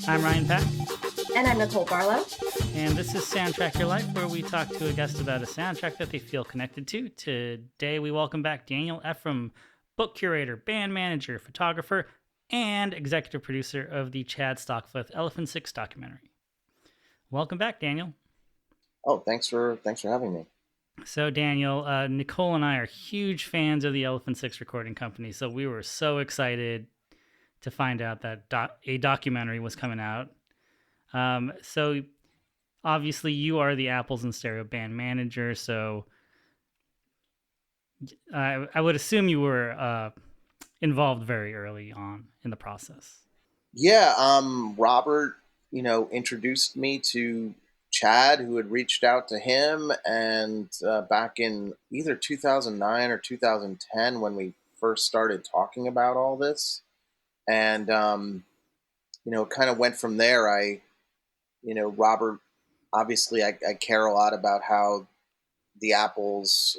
I'm Ryan Pack, And I'm Nicole Barlow. and this is Soundtrack Your Life, where we talk to a guest about a soundtrack that they feel connected to. Today, we welcome back Daniel Efram, book curator, band manager, photographer, and executive producer of the Chad Stockfleth Elephant Six documentary. Welcome back, Daniel. Oh, thanks for having me. So, Daniel, Nicole and I are huge fans of the Elephant Six recording company, so we were so excited to find out that a documentary was coming out. So obviously you are the Apples and Stereo band manager, so I would assume you were involved very early on in the process. Yeah, Robert, introduced me to Chad, who had reached out to him, and back in either 2009 or 2010 when we first started talking about all this, and it kind of went from there. Robert, obviously, I care a lot about how the Apples,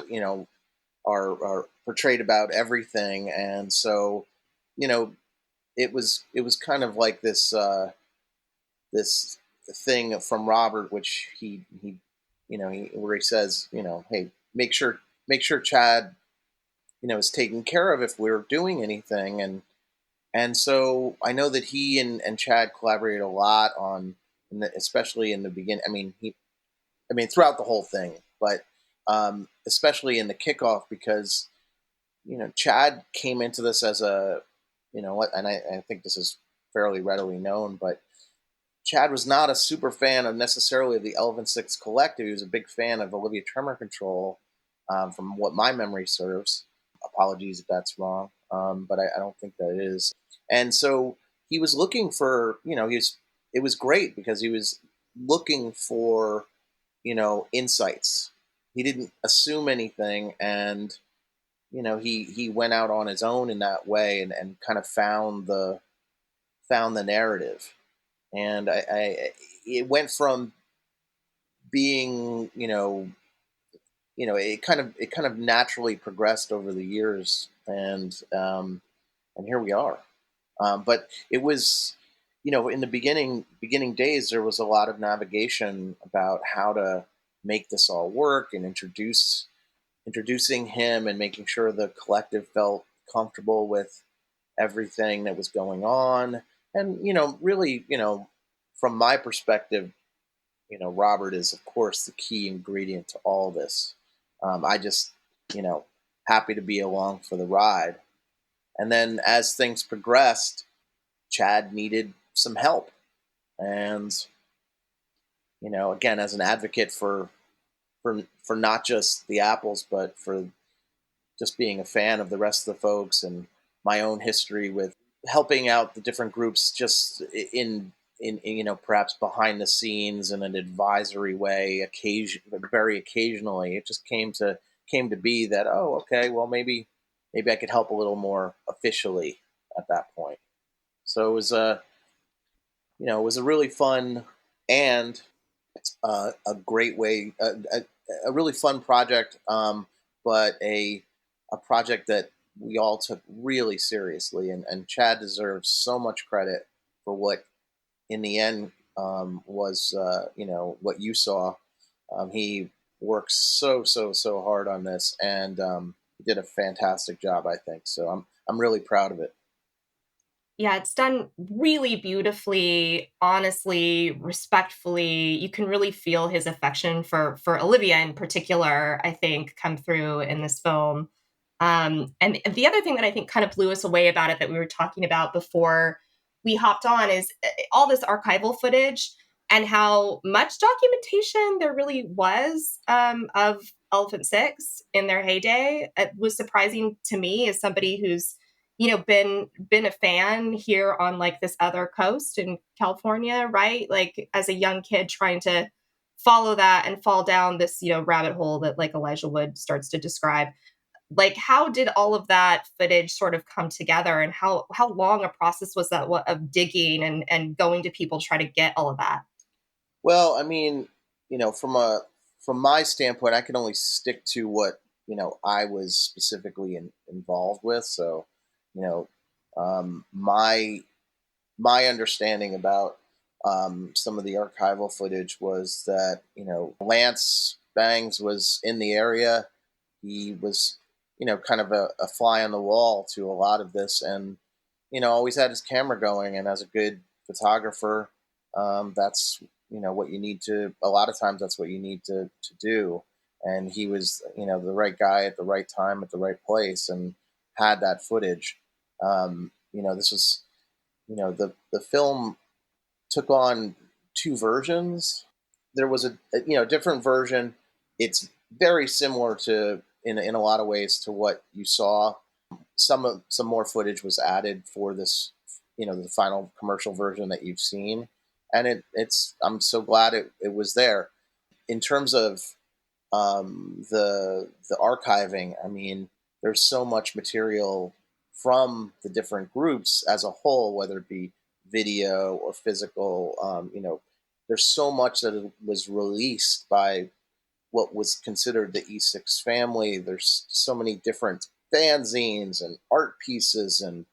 are portrayed about everything, and so, you know, it was kind of like this thing from Robert, which where he says, hey, make sure Chad, is taken care of if we're doing anything, and so I know that he and Chad collaborated a lot on, especially in the beginning. Throughout the whole thing, but especially in the kickoff, because Chad came into this as a, and I think this is fairly readily known, but Chad was not a super fan of necessarily the Elephant Six Collective. He was a big fan of Olivia Tremor Control, from what my memory serves. Apologies if that's wrong, but I don't think that is. And so he was looking for, it was great because he was looking for, insights. He didn't assume anything, and he went out on his own in that way, and kind of found the narrative. And it went from being, it kind of naturally progressed over the years, and here we are. But it was, in the beginning days, there was a lot of navigation about how to make this all work, and introducing him and making sure the collective felt comfortable with everything that was going on. And, really, from my perspective, Robert is, of course, the key ingredient to all this. I just, happy to be along for the ride. And then as things progressed, Chad needed some help. And, again, as an advocate for not just the Apples, but for just being a fan of the rest of the folks, and my own history with helping out the different groups, just in perhaps behind the scenes in an advisory way, very occasionally. It just came to be that, oh, okay, well, maybe I could help a little more officially at that point. So it was a really fun, and a great way, a really fun project, but a project that we all took really seriously, and Chad deserves so much credit for what, in the end, was, what you saw. He worked so hard on this, and he did a fantastic job, I think. So I'm really proud of it. Yeah, it's done really beautifully, honestly, respectfully. You can really feel his affection for Olivia in particular, I think, come through in this film. And the other thing that I think kind of blew us away about it that we were talking about before we hopped on is all this archival footage and how much documentation there really was, of Elephant Six in their heyday. It was surprising to me as somebody who's been a fan here on like this other coast in California, right? Like as a young kid trying to follow that and fall down this, rabbit hole that like Elijah Wood starts to describe. Like how did all of that footage sort of come together, and how long a process was that of digging and going to people to try to get all of that? Well, from from my standpoint, I can only stick to what I was specifically involved with. So, you know, my understanding about some of the archival footage was that Lance Bangs was in the area. He was kind of a fly on the wall to a lot of this, and always had his camera going. And as a good photographer, that's what you need to. A lot of times, that's what you need to do. And he was the right guy at the right time at the right place, and had that footage. This was the film took on two versions. There was a different version. It's very similar to in a lot of ways to what you saw. Some more footage was added for this, the final commercial version that you've seen, and it's I'm so glad it was there. In terms of the archiving, I mean, there's so much material from the different groups as a whole, whether it be video or physical. There's so much that was released by what was considered the E6 family. There's so many different fanzines and art pieces and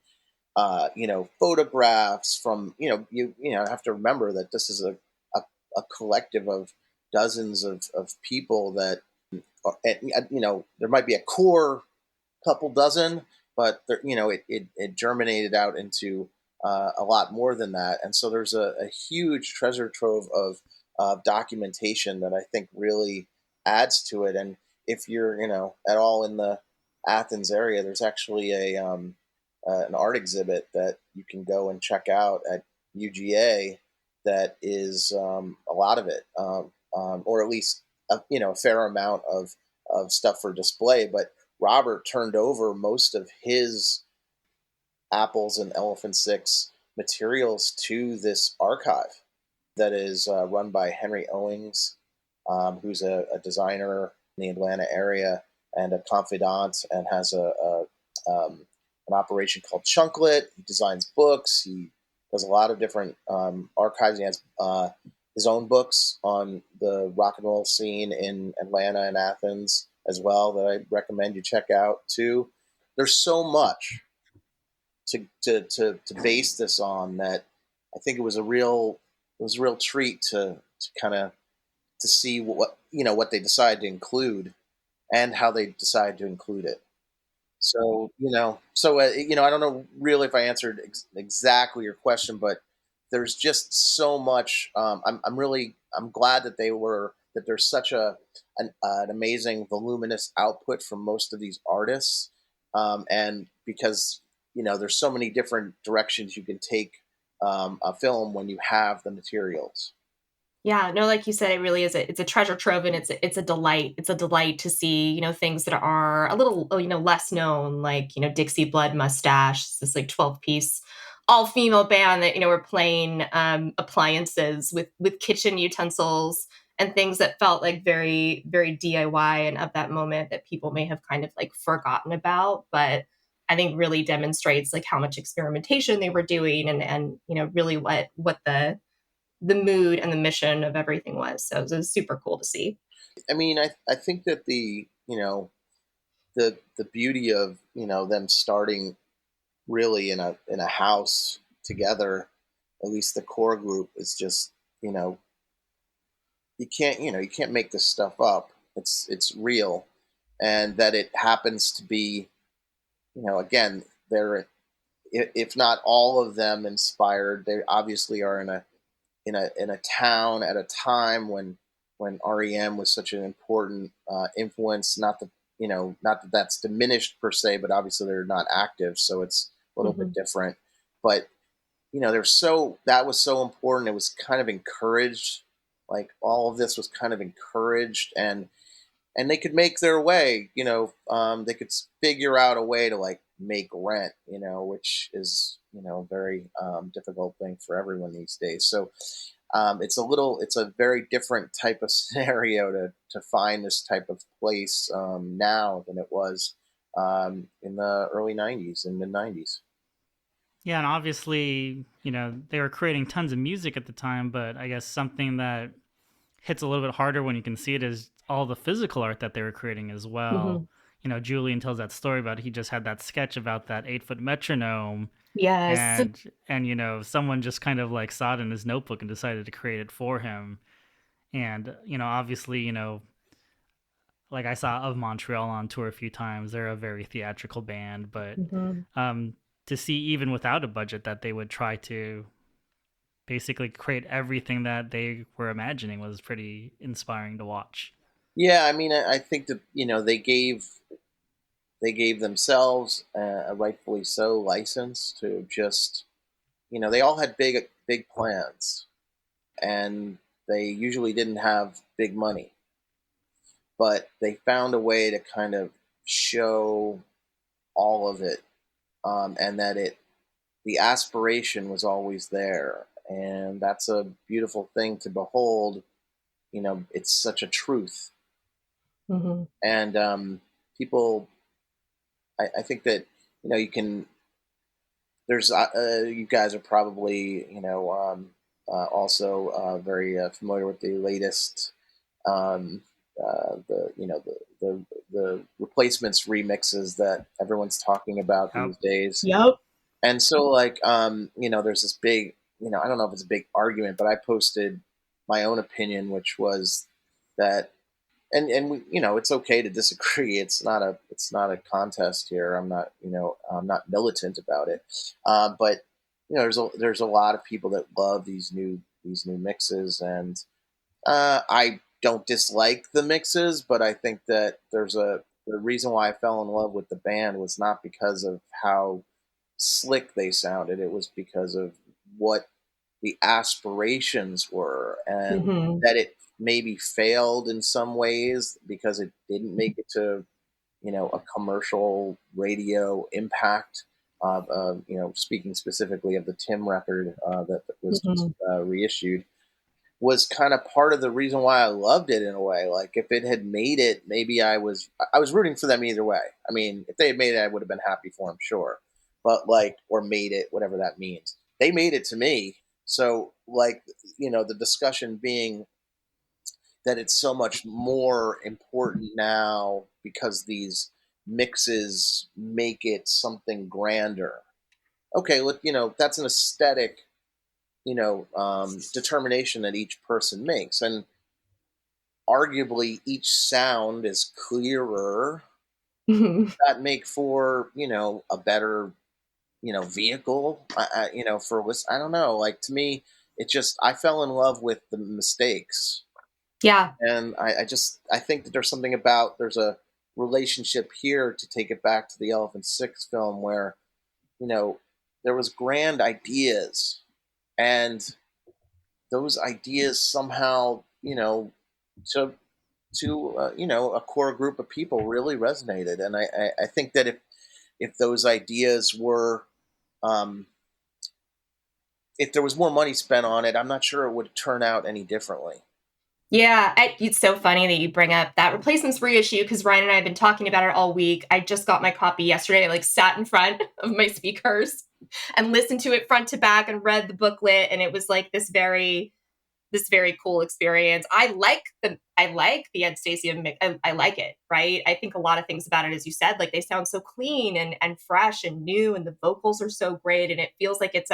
photographs from you have to remember that this is a collective of dozens of people that there might be a core couple dozen, but there, it germinated out into a lot more than that. And so there's a huge treasure trove of documentation that I think really adds to it. And if you're at all in the Athens area, there's actually an art exhibit that you can go and check out at UGA that is a lot of it, or at least a fair amount of stuff for display. But Robert turned over most of his Apples and Elephant Six materials to this archive that is run by Henry Owings, who's a designer in the Atlanta area and a confidant, and has an operation called Chunklet. He designs books. He does a lot of different archives. He has his own books on the rock and roll scene in Atlanta and Athens as well that I recommend you check out too. There's so much to base this on that I think it was a real treat to kind of to see what they decide to include and how they decide to include it. So I don't know really if I answered exactly your question, but there's just so much. I'm glad that there's such an amazing voluminous output from most of these artists, and because there's so many different directions you can take a film when you have the materials. Yeah, no, like you said, it really is it's a treasure trove, and it's a delight. It's a delight to see, things that are a little, less known, like, Dixie Blood Mustache, this like 12-piece all-female band that, were playing appliances with kitchen utensils and things that felt like very, very DIY and of that moment that people may have kind of like forgotten about. But I think really demonstrates like how much experimentation they were doing, and really what the mood and the mission of everything was. So it was super cool to see. I mean, I think that the beauty of them starting really in a house together, at least the core group, is just you know you can't make this stuff up. It's real, and that it happens to be again, they're, if not all of them inspired, they obviously are in a town at a time when REM was such an important influence. Not that that's diminished per se, but obviously they're not active, so it's a little bit Mhm. different. But that was so important. It was kind of encouraged. Like all of this was kind of encouraged, and they could make their way. They could figure out a way to like make rent. Which is a very difficult thing for everyone these days. So it's a very different type of scenario to find this type of place now than it was in the early '90s and mid '90s. Yeah, and obviously, they were creating tons of music at the time, but I guess something that hits a little bit harder when you can see it is all the physical art that they were creating as well. Mhm. Julian tells that story about he just had that sketch about that 8-foot metronome, Yes. and someone just kind of like saw it in his notebook and decided to create it for him. And obviously, like I saw Of Montreal on tour a few times. They're a very theatrical band, but Mhm. um, to see even without a budget that they would try to basically create everything that they were imagining was pretty inspiring to watch. Yeah, I mean, I think that they gave themselves a rightfully so license to just they all had big plans, and they usually didn't have big money, but they found a way to kind of show all of it, and that the aspiration was always there, and that's a beautiful thing to behold. It's such a truth, Mhm. and people. I think that you can. There's you guys are probably also very familiar with the latest the the replacements remixes that everyone's talking about Yep. these days. Yep. And so like there's this big I don't know if it's a big argument, but I posted my own opinion, which was that and we, it's okay to disagree. It's not a contest here. I'm not militant about it. But there's a lot of people that love these new mixes, and I don't dislike the mixes, but I think that the reason why I fell in love with the band was not because of how slick they sounded. It was because of what the aspirations were, and Mhm. that it maybe failed in some ways because it didn't make it to a commercial radio impact. Speaking specifically of the Tim record that was just Mhm. reissued, was kind of part of the reason why I loved it in a way. Like if it had made it, maybe I was rooting for them either way. I mean, if they had made it, I would have been happy for them, sure. But like, or made it, whatever that means. They made it to me. So like, the discussion being that it's so much more important now because these mixes make it something grander. Okay, look, that's an aesthetic, determination that each person makes, and arguably each sound is clearer. Mhm. That make for a better vehicle. For this, I don't know. Like to me, it just I fell in love with the mistakes, Yeah. and I think that there's a relationship here to take it back to the Elephant Six film where you know there was grand ideas, and those ideas somehow to a core group of people really resonated, and I think that if those ideas were um, if there was more money spent on it, I'm not sure it would turn out any differently. Yeah, it's so funny that you bring up that replacements reissue because Ryan and I have been talking about it all week. I just got my copy yesterday. I like sat in front of my speakers and listened to it front to back and read the booklet, and it was like this very cool experience. I like the Ed Stasium mix. I like it, right? I think a lot of things about it, as you said, like they sound so clean and fresh and new, and the vocals are so great, and it feels like it's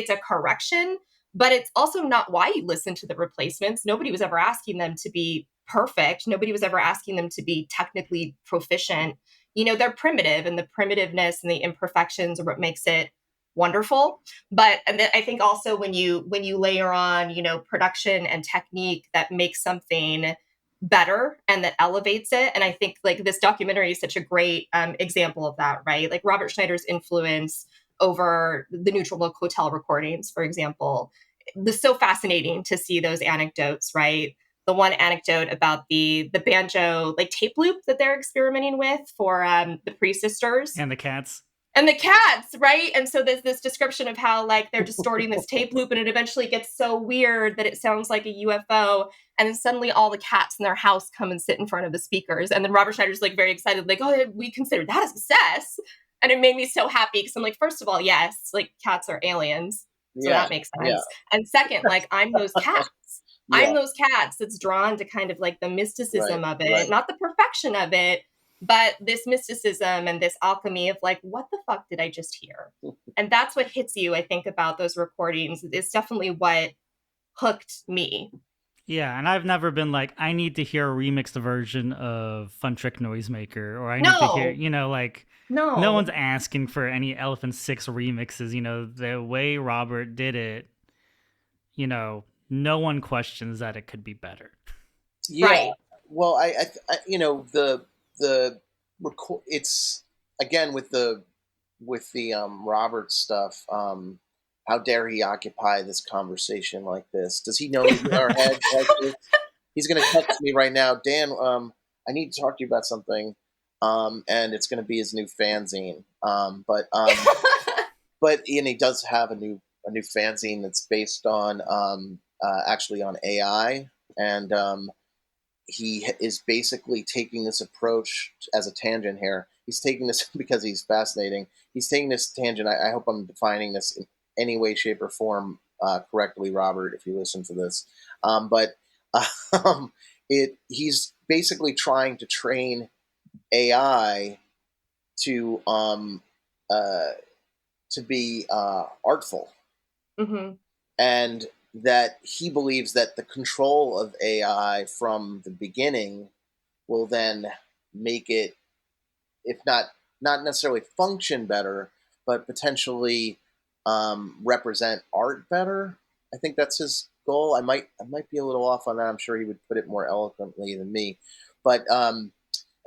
a correction, but it's also not why you listen to the replacements. Nobody was ever asking them to be perfect. Nobody was ever asking them to be technically proficient. They're primitive, and the primitiveness and the imperfections are what makes it wonderful. But I think also when you layer on production and technique that makes something better and that elevates it, and I think like this documentary is such a great example of that, right? Like Robert Schneider's influence over the Neutral Milk Hotel recordings, for example. It was so fascinating to see those anecdotes, right? The one anecdote about the banjo like tape loop that they're experimenting with for the Pre Sisters, And the cats. and the cats, right? And so there's this description of how like they're distorting this tape loop, and it eventually gets so weird that it sounds like a UFO. And then suddenly all the cats in their house come and sit in front of the speakers. And then Robert Schneider's like very excited, like, oh, we consider that a success. And it made me so happy because I'm like, first of all, yes, like cats are aliens. So Yeah, that makes yeah, sense. And second, like I'm those cats. Yeah. I'm those cats that's drawn to kind of like the Right. mysticism of it, Right. not the perfection of it, but this mysticism and this alchemy of like, what the fuck did I just hear? And that's what hits you, I think, about those recordings. It's definitely what hooked me. Yeah, and I've never been like, I need to hear a remixed version of Fun Trick Noisemaker, or I need to hear, No, you know, like, no one's no. asking for any Elephant Six remixes. You know, the way Robert did it, you know, no one questions that it could be better. Yeah. Right. Well, you know, the record. It's again with the Robert stuff. How dare he occupy this conversation like this? Does he know he's in our heads like this? He's going to text me right now, Dan. I need to talk to you about something. And it's going to be his new fanzine. But and he does have a new fanzine that's based on actually on AI, and he is basically taking this approach as a tangent here. He's taking this because he's fascinating. He's taking this tangent. I hope I'm defining this in any way, shape, or form correctly, Robert, if you listen to this. But um, he's basically trying to train AI to uh, to be artful, Hmm. and that he believes that the control of AI from the beginning will then make it, if not necessarily function better, but potentially represent art better. I think that's his goal. I might be a little off on that. I'm sure he would put it more eloquently than me. But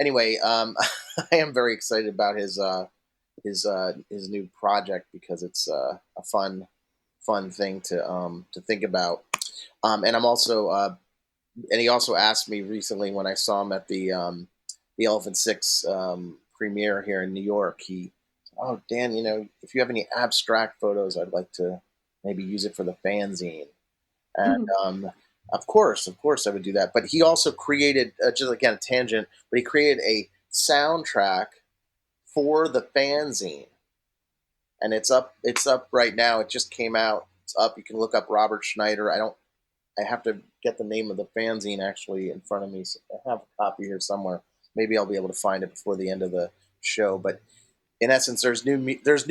anyway, I am very excited about his new project because it's a fun thing to think about. And I'm also and he also asked me recently when I saw him at the Elephant Six premiere here in New York. He said, "Oh, Dan, you know, if you have any abstract photos, I'd like to maybe use it for the fanzine." And Hmm. of course, I would do that. But he also created just again a tangent, but he created a soundtrack for the fanzine, and it's up. It's up right now. It just came out. It's up. You can look up Robert Schneider. I have to get the name of the fanzine actually in front of me. So I have a copy here somewhere. Maybe I'll be able to find it before the end of the show. But in essence, there's new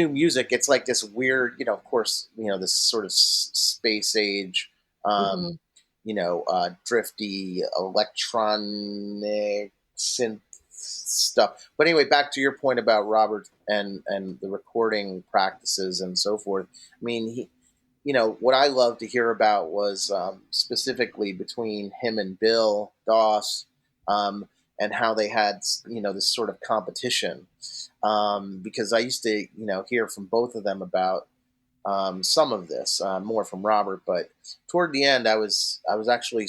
music. It's like this weird, you know, of course, you know, this sort of space age, um, Hmm. drifty electronic synth stuff. But anyway, back to your point about Robert and the recording practices and so forth. I mean, he you know, what I loved to hear about was specifically between him and Bill Doss, and how they had, you know, this sort of competition. Because I used to, you know, hear from both of them about some of this, more from Robert, but toward the end, I was actually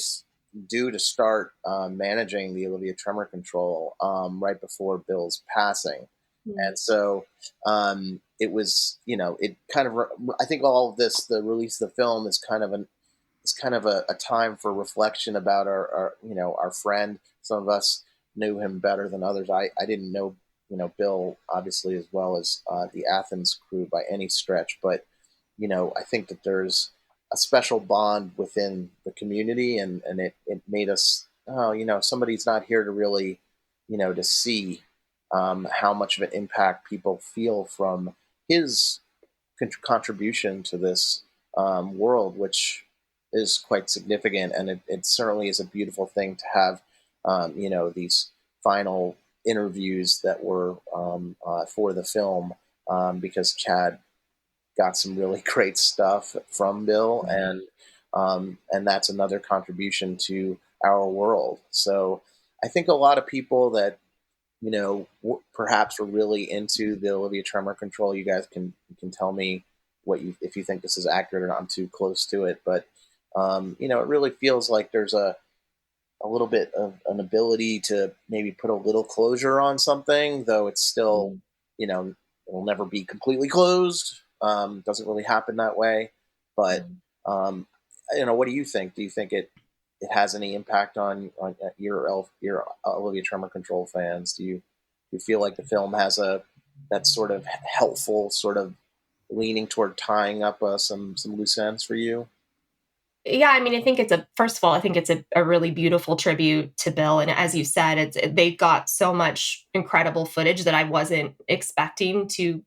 due to start managing the Olivia Tremor Control right before Bill's passing, and so it was, you know, it kind of. I think all of this, the release of the film, is kind of a time for reflection about our you know our friend. Some of us knew him better than others. I didn't know, you know, Bill obviously as well as the Athens crew by any stretch, but you know, I think that there's a special bond within the community, and it made us, oh, you know, somebody's not here to really, you know, to see how much of an impact people feel from his contribution to this world, which is quite significant, and it certainly is a beautiful thing to have, you know, these final interviews that were for the film, because Chad got some really great stuff from Bill, and that's another contribution to our world. So I think a lot of people that, you know, perhaps were really into the Olivia Tremor Control. You can tell me what you, if you think this is accurate or not. I'm too close to it, but you know, it really feels like there's a little bit of an ability to maybe put a little closure on something, though it's still, Hmm. you know, it'll never be completely closed. Doesn't really happen that way, but um, you know, what do you think? Do you think it has any impact on your Olivia Tremor Control fans? Do you feel like the film has a that sort of helpful sort of leaning toward tying up some loose ends for you? Yeah, I mean, I think first of all, I think it's a really beautiful tribute to Bill. And as you said, they got so much incredible footage that I wasn't expecting to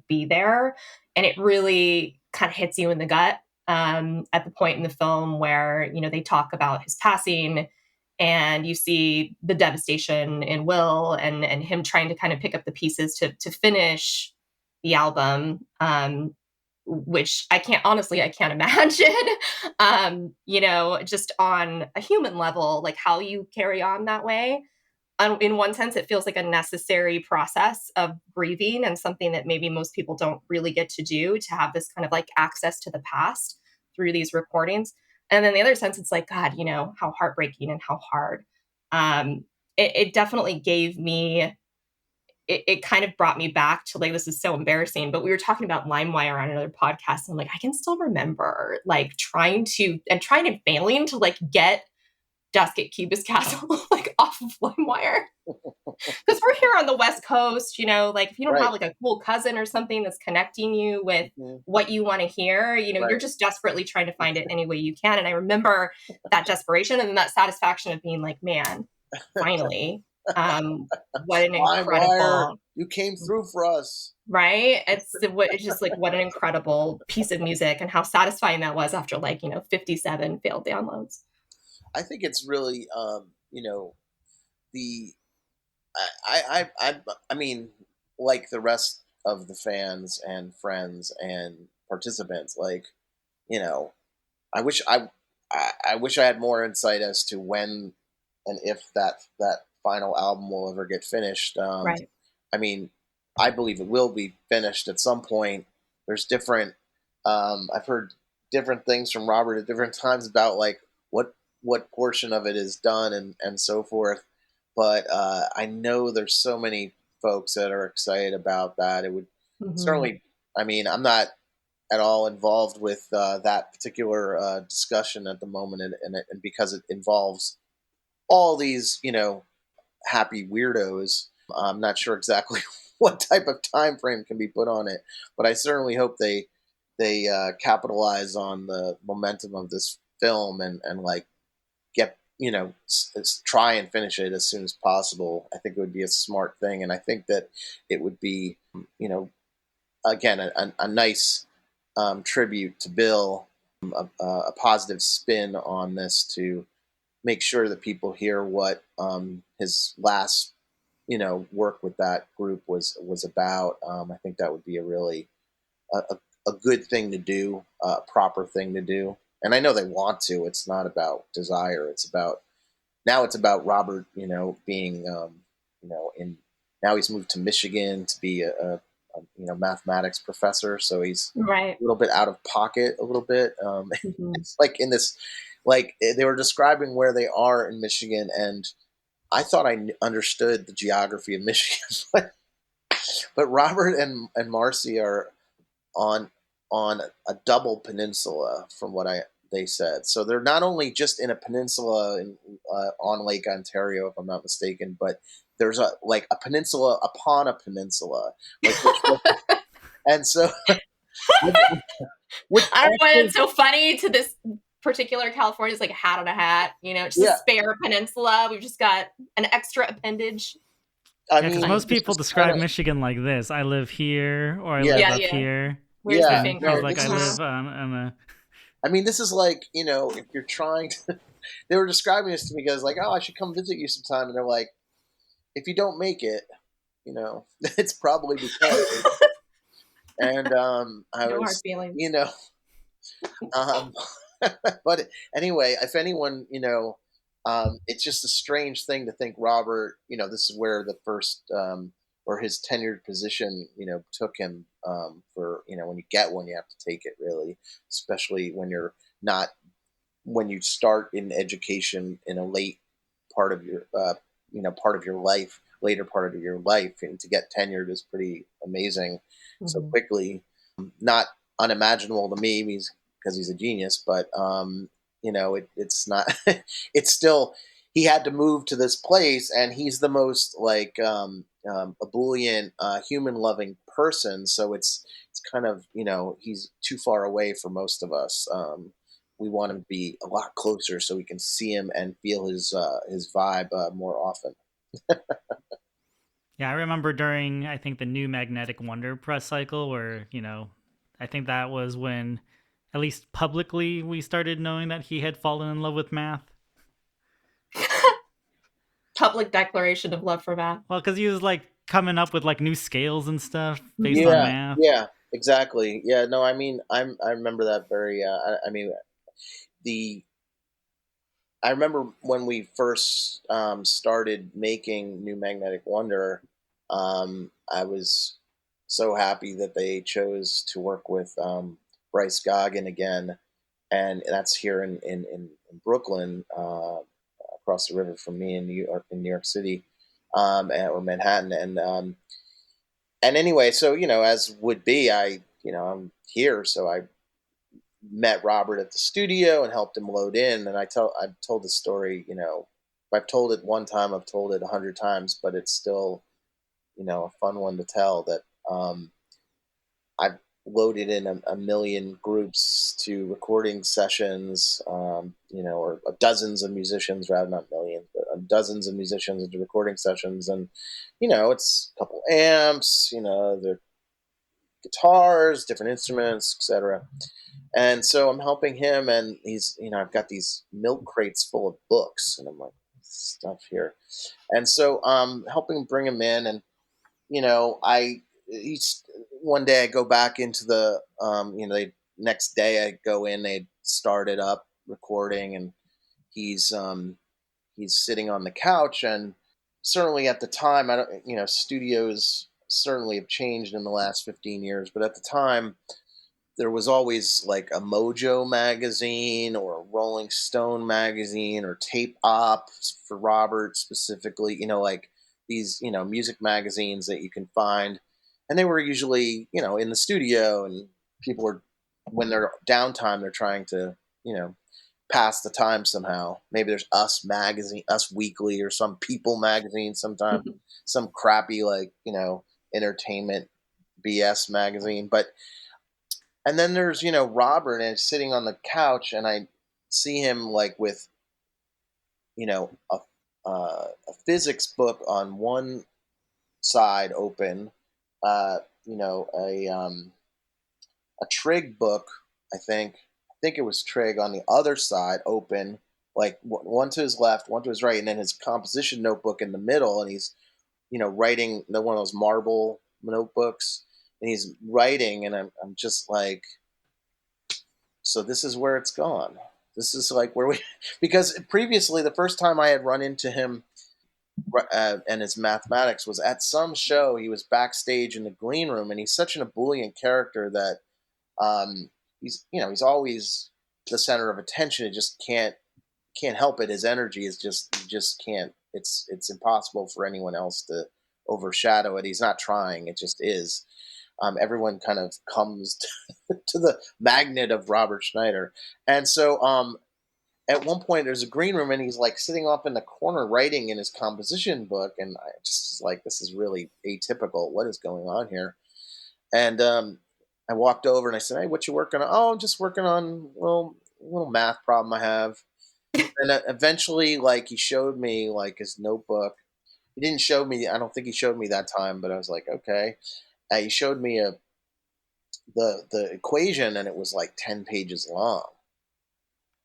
be there. And it really kind of hits you in the gut at the point in the film where, they talk about his passing and you see the devastation in Will and him trying to kind of pick up the pieces to finish the album. Which I can't imagine. Just on a human level, like how you carry on that way. In one sense, it feels like a necessary process of grieving and something that maybe most people don't really get to do, to have this kind of like access to the past through these recordings. And then the other sense, it's like, God, how heartbreaking and how hard. It definitely gave me it kind of brought me back to, like, this is so embarrassing, but we were talking about LimeWire on another podcast. And I'm like, I can still remember like trying and failing to like get Dusk at Cubist Castle like off of LimeWire. Because we're here on the West Coast, like if you don't have Right. like a cool cousin or something that's connecting you with Mhm. what you want to hear, Right. you're just desperately trying to find it any way you can. And I remember that desperation and then that satisfaction of being like, man, finally. What an LimeWire, incredible, you came through for us. right? It's just like what an incredible piece of music and how satisfying that was after like, 57 failed downloads. I think it's really, the I mean, like the rest of the fans and friends and participants, like, you know, I wish I wish I had more insight as to when and if that final album will ever get finished. Right. I mean, I believe it will be finished at some point. There's different. I've heard different things from Robert at different times about like what portion of it is done and so forth. But I know there's so many folks that are excited about that. It would Hmm. certainly. I mean, I'm not at all involved with that particular discussion at the moment, and because it involves all these, happy weirdos, I'm not sure exactly what type of time frame can be put on it, but I certainly hope they capitalize on the momentum of this film and like get try and finish it as soon as possible. I think it would be a smart thing, and I think that it would be again a nice tribute to Bill, a positive spin on this to make sure that people hear what his last work with that group was about. I think that would be a really a good thing to do, a proper thing to do. And I know they want to. It's not about desire. It's about now. It's about Robert. Being in now he's moved to Michigan to be a mathematics professor. So he's Right. a little bit out of pocket, a little bit. Hmm. It's like in this, like they were describing where they are in Michigan, and I thought I understood the geography of Michigan, but Robert and Marcy are on a double peninsula from what I they said. So they're not only just in a peninsula on Lake Ontario, if I'm not mistaken, but there's a peninsula upon a peninsula, like and so which I don't know why it's actually so funny to this particular California. It's like a hat on a hat, just a yeah, spare peninsula. We've just got an extra appendage. I Yeah, because mean most Funny. this people was kind describe of Michigan like this: I live here, or I yeah live Yeah, up yeah. here. Where's the yeah And he's finger? no like, this I Uh-huh. live is on a. I mean, this is like, if you're trying to, they were describing this to me because, like, oh, I should come visit you sometime. And they're like, if you don't make it, it's probably because. And I No hard was, feelings. you know, um, but anyway, if anyone, it's just a strange thing to think Robert, this is where the first, or his tenured position, took him for, when you get one, you have to take it really, especially when you're not when you start in education in a late part of your part of your life later part of your life, and to get tenured is pretty amazing so Hmm. quickly. Not unimaginable to me because he's a genius, but it's not it's still he had to move to this place, and he's the most like ebullient human loving person, so it's kind of he's too far away for most of us, we want him to be a lot closer so we can see him and feel his vibe more often. Yeah, I remember during, I think, the new Magnetic Wonder press cycle where, I think that was when, at least publicly, we started knowing that he had fallen in love with math. Public declaration of love for math. Well, because he was like coming up with like new scales and stuff based on Yeah, math. yeah, exactly. Yeah, no, I mean, I remember that very. I mean, the I remember when we first started making New Magnetic Wonder. I was so happy that they chose to work with Bryce Goggin again, and that's here in Brooklyn, across the river from me in New York City, or Manhattan, and anyway, so as would be, I'm here, so I met Robert at the studio and helped him load in. And I've told the story, if I've told it one time, I've told it 100 times, but it's still, a fun one to tell that, I've loaded in a million groups to recording sessions, or dozens of musicians, rather not millions, but dozens of musicians into recording sessions. And, it's a couple amps, the guitars, different instruments, etc. And so I'm helping him, and I've got these milk crates full of books, and I'm like, stuff here. And so helping bring him in, and each one day I go back into next day I go in, they started up recording, and he's he's sitting on the couch, and certainly at the time, I don't, studios certainly have changed in the last 15 years, but at the time there was always like a Mojo magazine or a Rolling Stone magazine or Tape Op for Robert specifically, like these, music magazines that you can find. And they were usually, in the studio, and people are, when they're downtime, they're trying to, pass the time somehow. Maybe there's Us magazine, Us Weekly, or some People magazine sometime, some crappy, like, entertainment BS magazine. But and then there's, Robert, and sitting on the couch, and I see him like with, a physics book on one side open, a trig book, I think it was trig on the other side open, like one to his left, one to his right, and then his composition notebook in the middle, and he's, writing one of those marble notebooks, and he's writing, and I'm just like, so this is where it's gone. This is like where we, because previously the first time I had run into him and his mathematics was at some show. He was backstage in the green room, and he's such an ebullient character that he's always the center of attention. It just can't help it. His energy is just, you just can't. It's impossible for anyone else to overshadow it. He's not trying. It just is. Everyone kind of comes to the magnet of Robert Schneider. And so at one point there's a green room, and he's like sitting off in the corner writing in his composition book. And I just was like, this is really atypical. What is going on here? And I walked over and I said, hey, what you working on? Oh, I'm just working on a little math problem I have. And eventually, like, he showed me like his notebook. He didn't show me, I don't think he showed me that time, but I was like, okay. He showed me the equation, and it was like 10 pages long.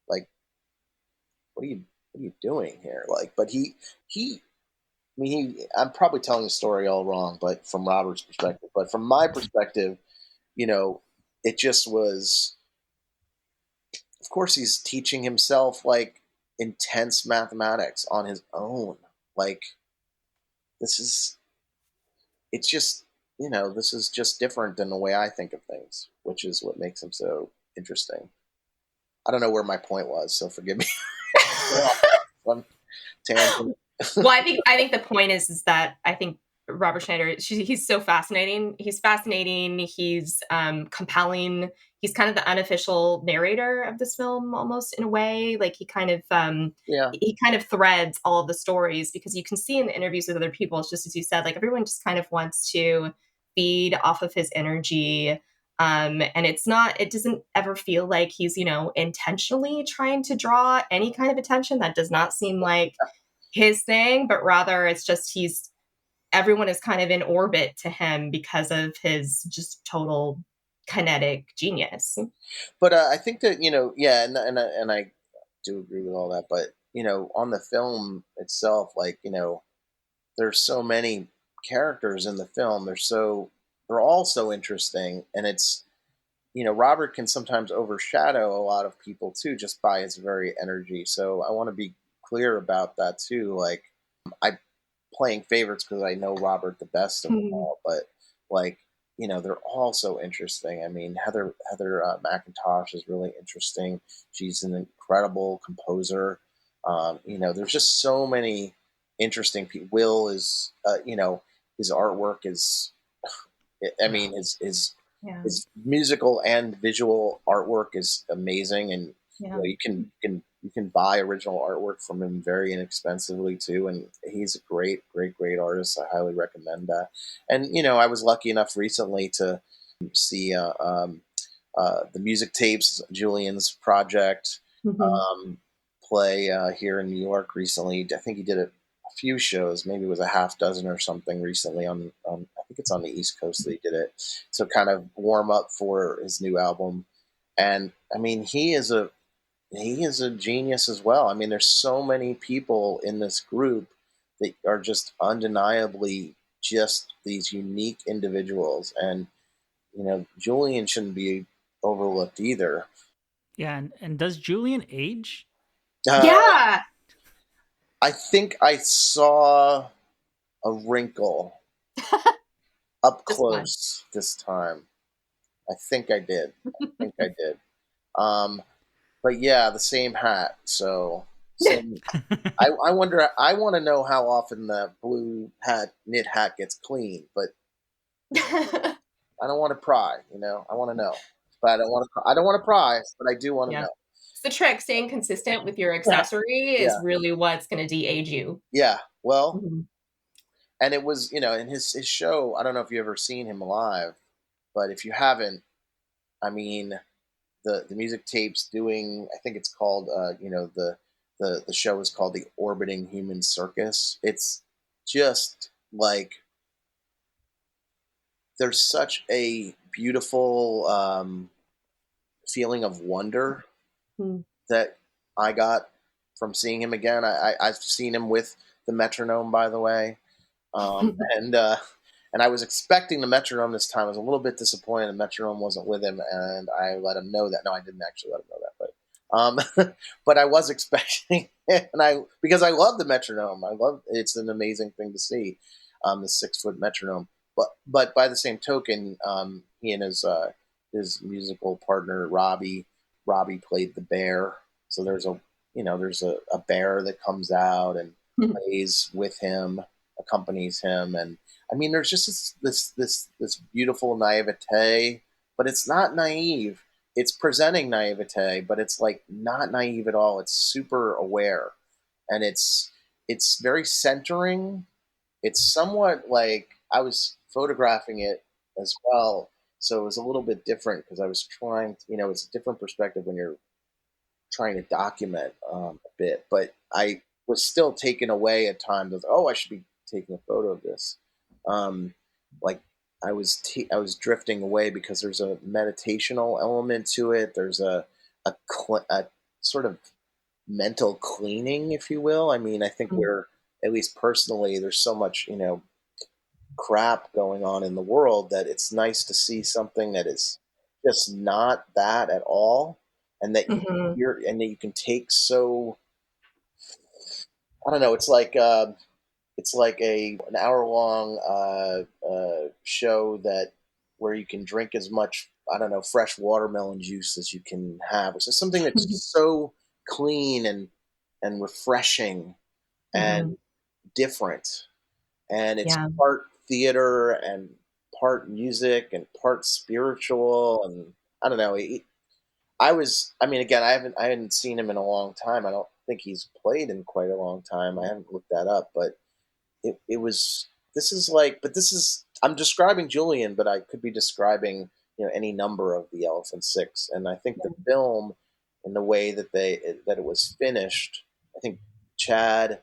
Like, what are you doing here? Like, but he I mean, I'm probably telling the story all wrong, but from Robert's perspective, but from my perspective, you know, it just was, of course he's teaching himself like intense mathematics on his own. Like, this is, it's just, this is just different than the way I think of things, which is what makes him so interesting. I don't know where my point was, so forgive me. One tangent. Well, I think the point is that I think Robert Schneider, he's so fascinating. He's fascinating. He's compelling. He's kind of the unofficial narrator of this film, almost in a way. Like Yeah, he kind of threads all of the stories, because you can see in the interviews with other people, it's just as you said, like everyone just kind of wants to feed off of his energy. And it doesn't ever feel like he's, intentionally trying to draw any kind of attention. That does not seem like his thing, but rather it's just everyone is kind of in orbit to him because of his just total kinetic genius. But I think that yeah, and I do agree with all that. But on the film itself, like there's so many characters in the film. They're all so interesting, and it's Robert can sometimes overshadow a lot of people too, just by his very energy. So I want to be clear about that too. Like I playing favorites because I know Robert the best of them all, but like they're all so interesting. I mean, Heather McIntosh is really interesting. She's an incredible composer. There's just so many interesting people. Will is, his artwork is. I mean, Yeah. his musical and visual artwork is amazing, and Yeah. you can buy original artwork from him very inexpensively too. And he's a great artist. I highly recommend that. And I was lucky enough recently to see the music tapes, Julian's project, Mhm. um, play here in New York recently. I think he did a few shows, maybe it was a half dozen or something recently on I think it's on the East Coast that he did it. So kind of warm up for his new album. And I mean, he is a genius as well. I mean, there's so many people in this group that are just undeniably just these unique individuals. And Julian shouldn't be overlooked either. Yeah, and does Julian age? Yeah. I think I saw a wrinkle up Just one. close this time. I think I did. I think I did. Um, but yeah, the same hat. So same. I wonder. I want to know how often the blue hat knit hat gets cleaned, but I don't want to pry. I want to know, but I don't want to. I don't want to pry, but I do want to Yeah. know. It's the trick. Staying consistent with your Yeah, accessory is yeah, really what's going to de-age you. yeah. Well, Mhm. and it was in his show. I don't know if you ever seen him live, but if you haven't, I mean, the music tapes doing. I think it's called. The show is called the Orbiting Human Circus. It's just like there's such a beautiful feeling of wonder Mm. that I got from seeing him again. I've seen him with the metronome, by the way, and I was expecting the metronome this time. I was a little bit disappointed the metronome wasn't with him, and I let him know that. No, I didn't actually let him know that, but I was expecting it, and because I love the metronome. I love it's an amazing thing to see, the 6 foot metronome. But by the same token, he and his musical partner Robbie played the bear. So there's a bear that comes out and plays with him, accompanies him, and I mean there's just this beautiful naivete, but it's not naive. It's presenting naivete, but it's like not naive at all. It's super aware, and it's very centering. It's somewhat like I was photographing it as well, so it was a little bit different because I was trying to, it's a different perspective when you're trying to document a bit, but I was still taken away at times of, oh, I should be taking a photo of this. Um, like I was drifting away because there's a meditational element to it. There's a sort of mental cleaning, if you will. I mean, I think Mm. we're, at least personally, there's so much crap going on in the world that it's nice to see something that is just not that at all, and that Mhm. and that you can take so, I don't know, it's like a an hour long show that where you can drink as much, I don't know, fresh watermelon juice as you can have. It's just something that's just so clean and refreshing Mhm. and different, and it's Yeah. part theater and part music and part spiritual, and I don't know. I mean, again, I hadn't seen him in a long time. I don't think he's played in quite a long time. I haven't looked that up, but it was. This is like, but this is. I'm describing Julian, but I could be describing any number of the Elephant Six. And I think the film, in the way that that it was finished, I think Chad,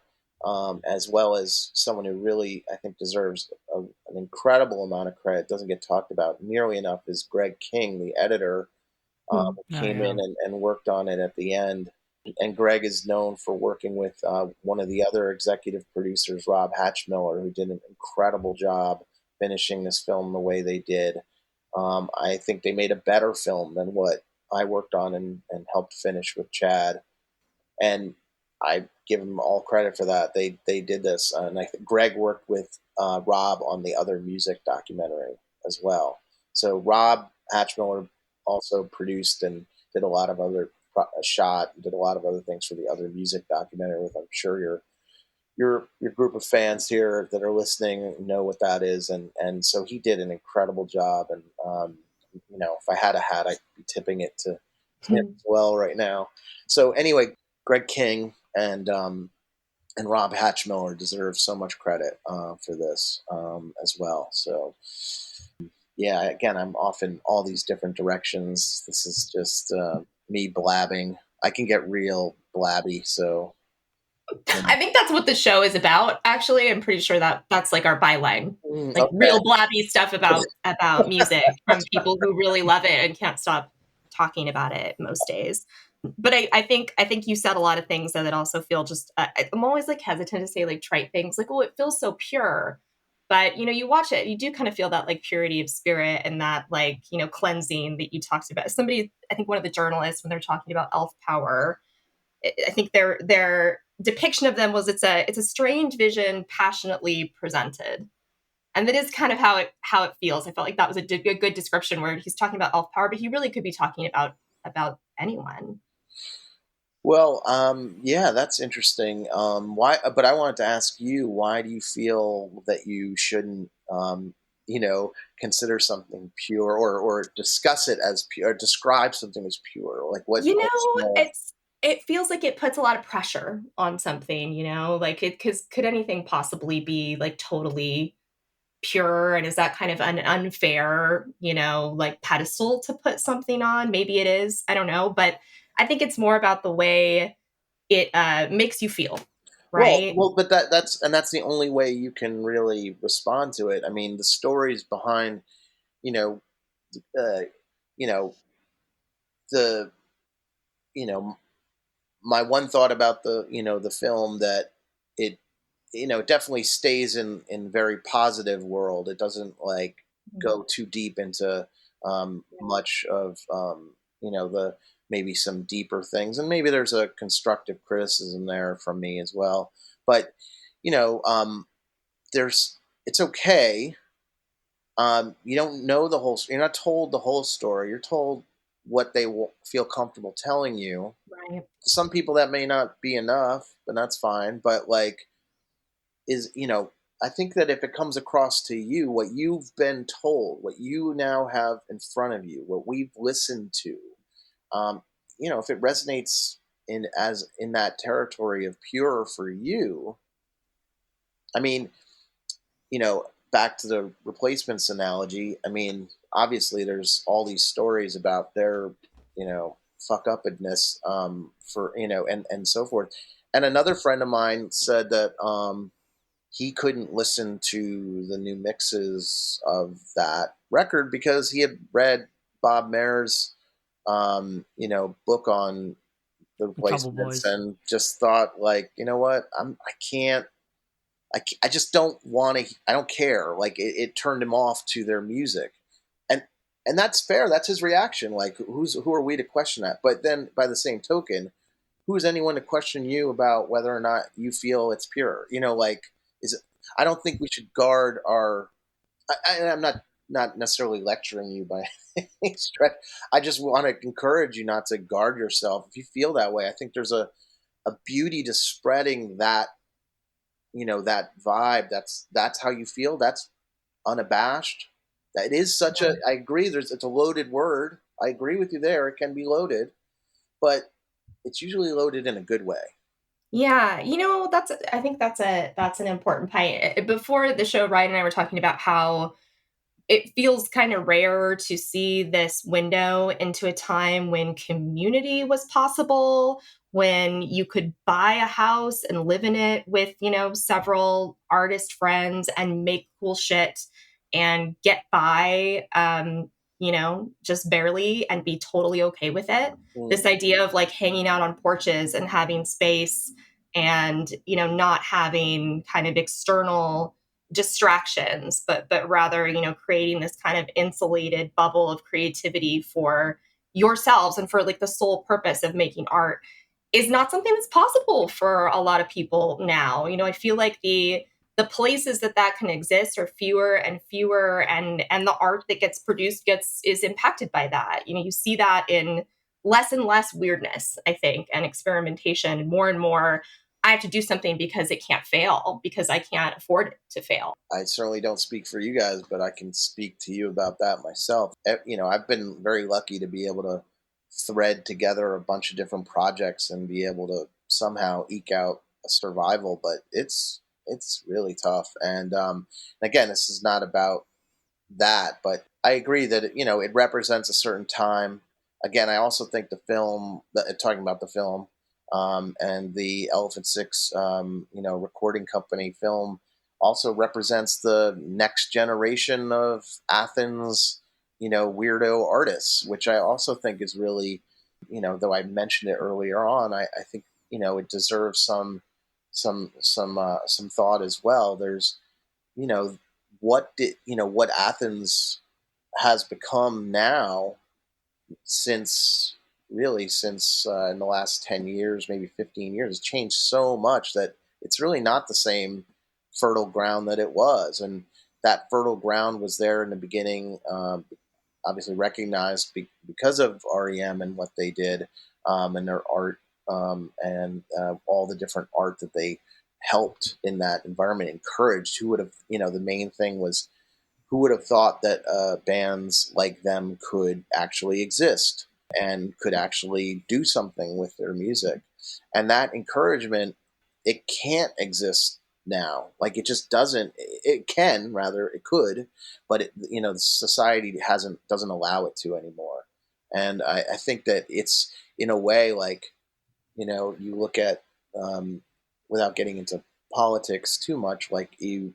as well as someone who really I think deserves an incredible amount of credit, doesn't get talked about nearly enough, is Greg King, the editor, Mm. who Oh came yeah. in and worked on it at the end. And Greg is known for working with one of the other executive producers, Rob Hatchmiller, who did an incredible job finishing this film the way they did. I think they made a better film than what I worked on and helped finish with Chad. And I give them all credit for that. They did this, and I think Greg worked with Rob on the other music documentary as well. So Rob Hatchmiller also produced and did a lot of other shot and did a lot of other things for the other music documentary. With I'm sure your group of fans here that are listening know what that is, and so he did an incredible job. And if I had a hat, I'd be tipping it to him as well right now. So anyway, Greg King and Rob Hatchmiller deserve so much credit for this as well. So yeah, again, I'm off in all these different directions. This is just me blabbing. I can get real blabby, so I think that's what the show is about. Actually, I'm pretty sure that that's like our byline, like okay. real blabby stuff about music from people who really love it and can't stop talking about it most days. But I think you said a lot of things that also feel just. I'm always like hesitant to say like trite things, like, oh, it feels so pure. But you watch it, you do kind of feel that like purity of spirit and that like cleansing that you talked about. Somebody, I think one of the journalists, when they're talking about elf power, I think their depiction of them was it's a strange vision passionately presented, and that is kind of how it feels. I felt like that was a good description where he's talking about elf power, but he really could be talking about anyone. Well, yeah, that's interesting. Why? But I wanted to ask you, why do you feel that you shouldn't, consider something pure or discuss it as pure, or describe something as pure? Like what's the, It feels like it puts a lot of pressure on something, like it because could anything possibly be like totally pure, and is that kind of an unfair like pedestal to put something on? Maybe it is, I don't know, but I think it's more about the way it makes you feel, right? but that's the only way you can really respond to it. I mean, the stories behind, you know, uh, you know, the, you know, my one thought about the film that it definitely stays in very positive world. It doesn't like go too deep into much of the maybe some deeper things, and maybe there's a constructive criticism there from me as well. But you know there's it's okay. You don't know the whole. You're not told the whole story. You're told what they will feel comfortable telling you. Right. To some people that may not be enough, and that's fine. But like, is I think that if it comes across to you what you've been told, what you now have in front of you, what we've listened to, um, if it resonates in that territory of pure for you, I mean, back to the replacements analogy. I mean, obviously, there's all these stories about their, fuck upness, for and so forth. And another friend of mine said that he couldn't listen to the new mixes of that record because he had read Bob Mayer's, book on the Trouble replacements Boys. and just thought like, you know what, I can't I just don't want to. I don't care. Like it turned him off to their music, and and that's fair. That's his reaction. Like who are we to question that? But then by the same token, who is anyone to question you about whether or not you feel it's pure? Like is it? I don't think we should guard our. I'm not necessarily lecturing you by any stretch. I just want to encourage you not to guard yourself if you feel that way. I think there's a beauty to spreading that vibe. That's how you feel. That's unabashed. That is such a. I agree. It's a loaded word. I agree with you there. It can be loaded, but it's usually loaded in a good way. Yeah, I think that's an important point. Before the show, Ryan and I were talking about how it feels kind of rare to see this window into a time when community was possible, when you could buy a house and live in it with, several artist friends and make cool shit and get by, just barely and be totally okay with it. Mm. This idea of like hanging out on porches and having space and, not having kind of external distractions, but rather, creating this kind of insulated bubble of creativity for yourselves and for like the sole purpose of making art is not something that's possible for a lot of people now. I feel like the places that can exist are fewer and fewer, and the art that gets produced is impacted by that. You see that in less and less weirdness, I think, and experimentation, and more I have to do something because it can't fail, because I can't afford it to fail. I certainly don't speak for you guys, but I can speak to you about that myself. I've been very lucky to be able to thread together a bunch of different projects and be able to somehow eke out a survival, but it's really tough. And again, this is not about that, but I agree that it represents a certain time. Again, I also think the film, talking about the film, and the Elephant Six, recording company film, also represents the next generation of Athens, weirdo artists, which I also think is really, though I mentioned it earlier on, I think it deserves some thought as well. There's you know what Athens has become now, since in the last 10 years, maybe 15 years, has changed so much that it's really not the same fertile ground that it was. And that fertile ground was there in the beginning, obviously recognized because of REM and what they did, and their art, and all the different art that they helped in that environment, encouraged. Who would have, the main thing was, who would have thought that bands like them could actually exist and could actually do something with their music? And that encouragement, it can't exist now. Like, it just doesn't. It can, rather, it could, but the society doesn't allow it to anymore. And I think that it's, in a way, like, you look at, without getting into politics too much, like, you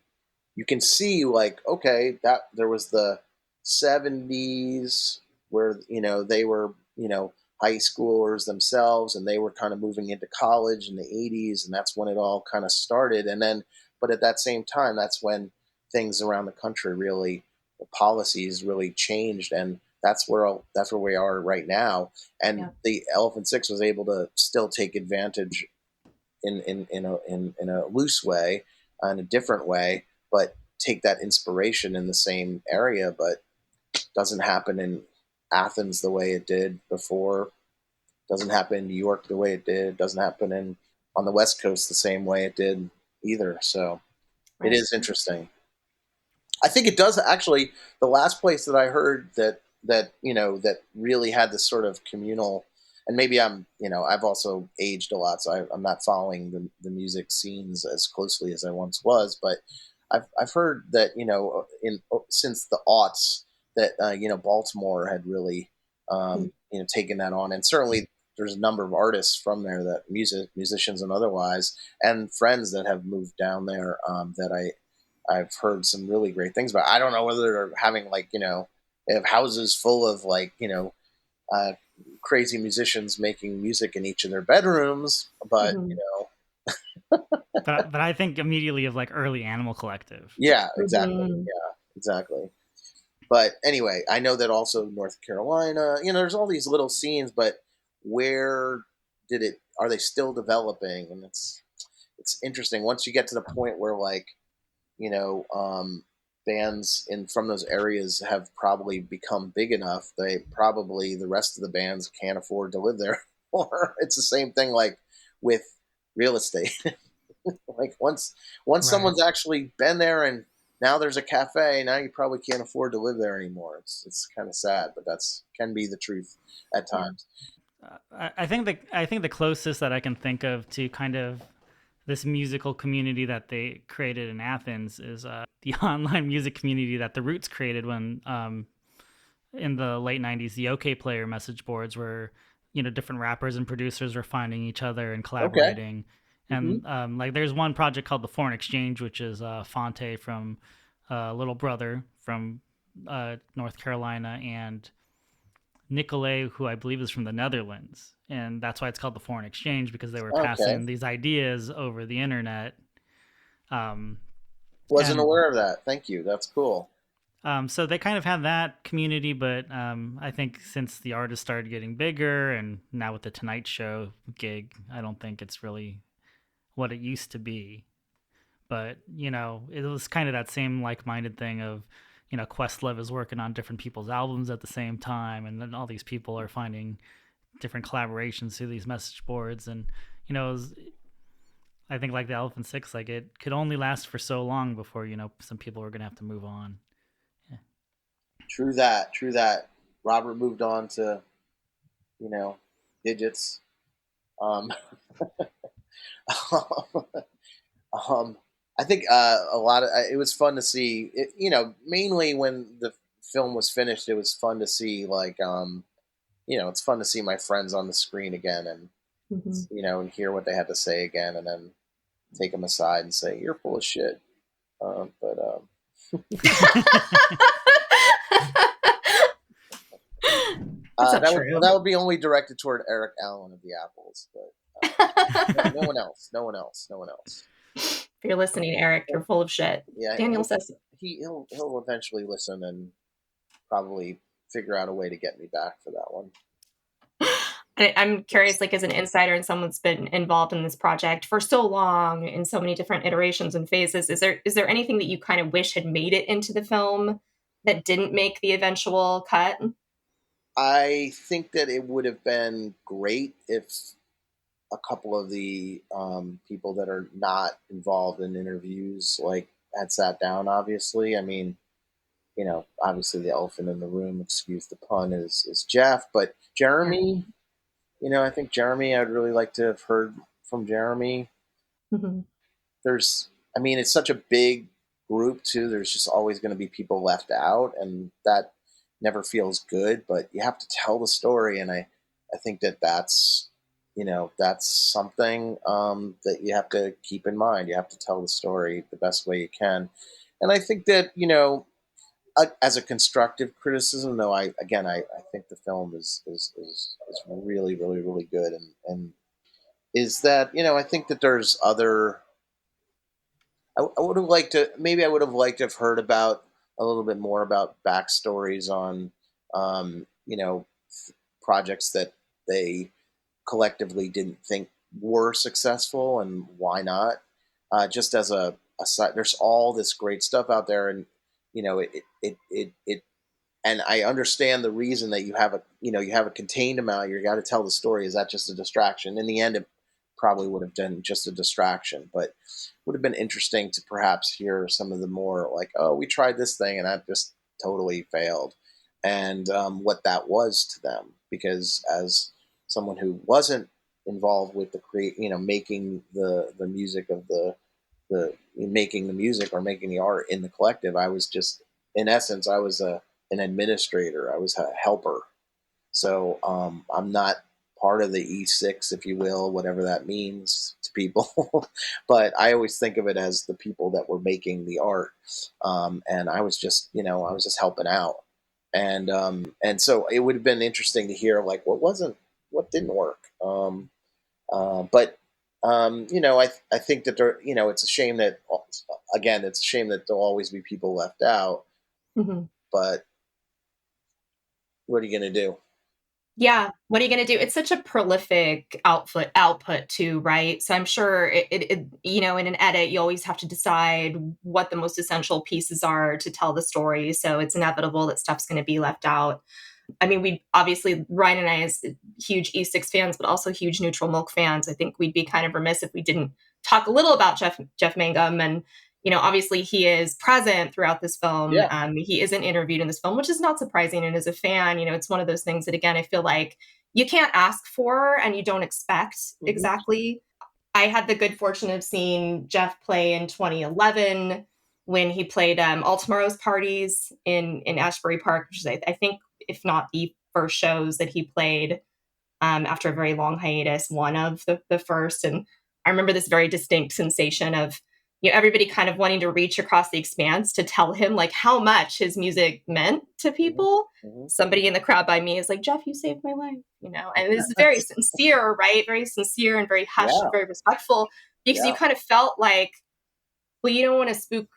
can see, like, okay, that there was the 70s where they were high schoolers themselves, and they were kind of moving into college in the 80s, and that's when it all kind of started. And then, but at that same time, that's when things around the country really, the policies really changed, and that's where we are right now. And Yeah. the Elephant Six was able to still take advantage in a loose way, in a different way, but take that inspiration in the same area, but doesn't happen in Athens the way it did before. Doesn't happen in New York the way it did. Doesn't happen on the West Coast the same way it did either. So it Right. is interesting. I think it does actually. The last place that I heard that really had this sort of communal, and maybe I've also aged a lot, so I'm not following the music scenes as closely as I once was, but I've heard that in since the aughts that Baltimore had really taken that on, and certainly there's a number of artists from there, that musicians and otherwise, and friends that have moved down there, that I've heard some really great things about. I don't know whether they're having, like, they have houses full of, like, uh, crazy musicians making music in each of their bedrooms, but Mhm. But I think immediately of like early Animal Collective. yeah, exactly, Mhm. yeah, exactly. But anyway, I know that also North Carolina, there's all these little scenes, but where are they still developing? And it's interesting once you get to the point where, like, you know, um, bands in from those areas have probably become big enough. They probably, the rest of the bands can't afford to live there. Or it's the same thing, like, with real estate. Like, once Right. someone's actually been there and now there's a cafe, now you probably can't afford to live there anymore. It's kind of sad, but that's can be the truth at Yeah. times. I think the closest that I can think of to kind of this musical community that they created in Athens is the online music community that the Roots created when in the late 90s, the OK Player message boards where, different rappers and producers were finding each other and Okay. collaborating. Hmm. And like there's one project called the Foreign Exchange, which is Fonte from Little Brother from North Carolina, and Nicolay, who I believe is from the Netherlands. And that's why it's called the Foreign Exchange, because they were Okay. passing these ideas over the internet. Um, Wasn't and aware of that. Thank you. That's cool. So they kind of have that community, but I think since the artists started getting bigger, and now with the Tonight Show gig, I don't think it's really what it used to be. But it was kind of that same like-minded thing of, Questlove is working on different people's albums at the same time, and then all these people are finding different collaborations through these message boards, and it was, I think, like the Elephant Six, like it could only last for so long before some people were gonna have to move on. Yeah. True that. True that. Robert moved on to, you know, digits. Um, um, I think a lot of it was fun to see. It, mainly when the film was finished, it was fun to see it's fun to see my friends on the screen again, and Mhm. and hear what they had to say again, and then take them aside and say, "You're full of shit." But That's not that would true. that would be only directed toward Eric Allen of the Apples, but no one else, no one else, no one else. If you're listening, Eric, you're full of shit. Yeah, Daniel says, he'll eventually listen and probably figure out a way to get me back for that one. I'm curious, like as an insider and someone that's been involved in this project for so long in so many different iterations and phases, is there anything that you kind of wish had made it into the film that didn't make the eventual cut? I think that it would have been great if a couple of the people that are not involved in interviews had sat down. Obviously, I mean, obviously the elephant in the room, excuse the pun, is Jeff, but Yeah. Jeremy. I think Jeremy. I'd really like to have heard from Jeremy. Mhm. I mean, it's such a big group too. There's just always going to be people left out, and that never feels good. But you have to tell the story, and I think that's something that you have to keep in mind. You have to tell the story the best way you can, and I think that as a constructive criticism, though, I think the film is really really really good, and is that I think that there's other. I would have liked to maybe I would have liked to have heard about a little bit more about backstories on um, you know projects that they collectively didn't think were successful and why not. Just as a side, there's all this great stuff out there, and it and I understand the reason that you have a contained amount. You got to tell the story. Is that just a distraction? In the end, it probably would have been just a distraction, but would have been interesting to perhaps hear some of the more like, oh, we tried this thing and that just totally failed, and what that was to them. Because as someone who wasn't involved with the making the music of the making the music or making the art in the collective, I was just in essence I was an administrator. I was a helper. So I'm not part of the E6, if you will, whatever that means to people. But I always think of it as the people that were making the art, and I was just helping out, and so it would have been interesting to hear like what didn't work. But I think that it's a shame that it's a shame that there'll always be people left out. Mhm. But what are you going to do? Yeah, what are you gonna do? It's such a prolific output too, right? So I'm sure in an edit, you always have to decide what the most essential pieces are to tell the story. So it's inevitable that stuff's gonna be left out. I mean, we obviously Ryan and I as huge E6 fans, but also huge Neutral Milk fans. I think we'd be kind of remiss if we didn't talk a little about Jeff Mangum. And obviously he is present throughout this film. Yeah. He isn't interviewed in this film, which is not surprising. And as a fan, it's one of those things that again I feel like you can't ask for and you don't expect Mm-hmm. exactly. I had the good fortune of seeing Jeff play in 2011 when he played All Tomorrow's Parties in Ashbury Park, which is, I think, if not the first shows that he played after a very long hiatus, one of the first. And I remember this very distinct sensation of, everybody kind of wanting to reach across the expanse to tell him like how much his music meant to people. Mm-hmm. Somebody in the crowd by me is like, Jeff, you saved my life, and this is very sincere, right? Very sincere and very hushed, Yeah. very respectful, because you kind of felt like, well, you don't want to spook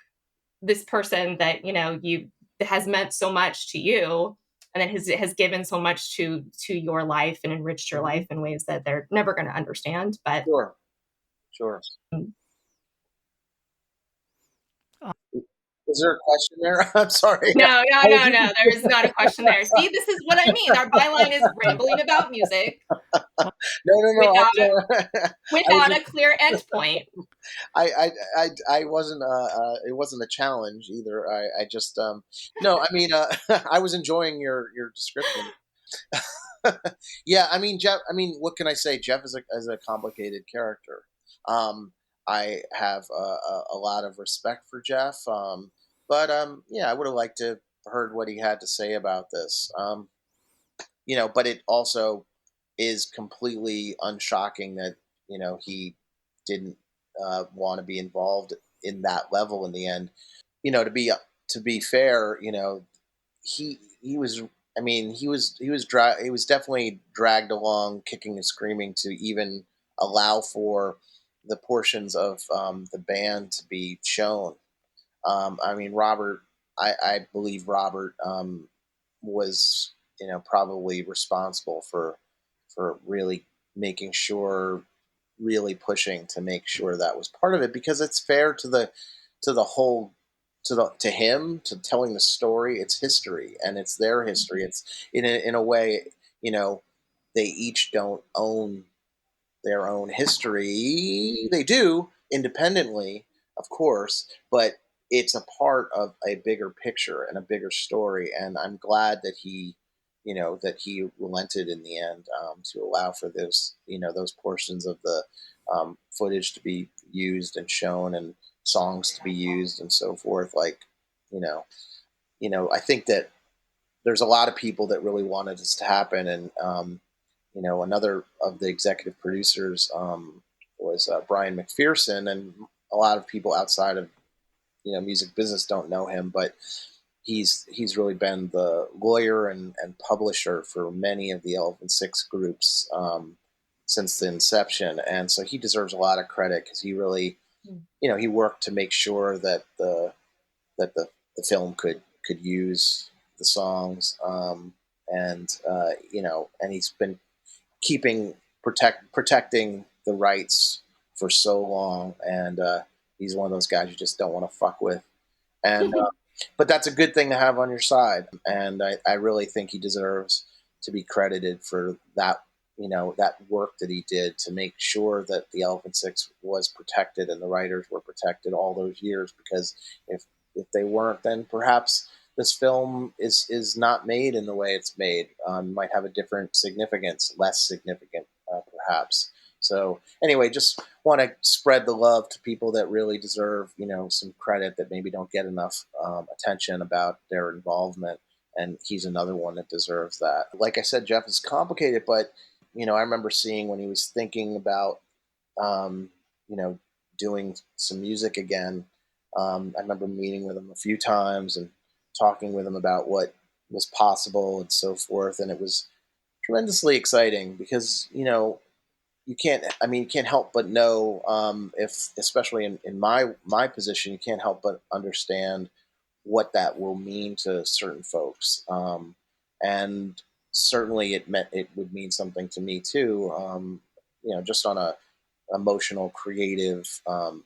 this person that, you that has meant so much to you, and that has given so much to your life and enriched your life in ways that they're never going to understand. But Sure. Is there a question there? I'm sorry. no, there is not a question there. See, this is what I mean. Our byline is rambling about music No. without I was without a just, clear endpoint. I wasn't. It wasn't a challenge either. I just. No, I mean, I was enjoying your description. Yeah, I mean, Jeff. I mean, what can I say? Jeff is a complicated character. Um, I have a lot of respect for Jeff. But yeah, I would have liked to have heard what he had to say about this. But it also is completely unshocking that he didn't want to be involved in that level in the end. To be fair, he was. I mean, he was definitely dragged along, kicking and screaming, to even allow for the portions of the band to be shown. I mean, Robert. I believe Robert was probably responsible for really making sure, really pushing to make sure that was part of it, because it's fair to the whole to him, to telling the story. It's history, and it's their history. It's in a way, they each don't own their own history. They do independently, of course, but it's a part of a bigger picture and a bigger story. And I'm glad that he relented in the end, to allow for those portions of the footage to be used and shown, and songs to be used and so forth. Like, you know, I think that there's a lot of people that really wanted this to happen, and another of the executive producers was Brian McPherson, and a lot of people outside of music business don't know him, but he's really been the lawyer and publisher for many of the Elephant Six groups since the inception, and so he deserves a lot of credit, because he really, he worked to make sure that the film could use the songs, and he's been keeping protecting the rights for so long, and he's one of those guys you just don't want to fuck with, and but that's a good thing to have on your side, and I really think he deserves to be credited for that. That work that he did to make sure that the Elephant Six was protected and the writers were protected all those years, because if they weren't, then perhaps this film is not made in the way it's made. Might have a different significance, less significant, perhaps. So anyway, just want to spread the love to people that really deserve, some credit, that maybe don't get enough attention about their involvement. And he's another one that deserves that. Like I said, Jeff is complicated, but I remember seeing when he was thinking about, um, you know, doing some music again. I remember meeting with him a few times and talking with him about what was possible and so forth. And it was tremendously exciting, because, you can't help but know, if, especially in my position, you can't help but understand what that will mean to certain folks. And certainly it would mean something to me too. Just on a emotional, creative,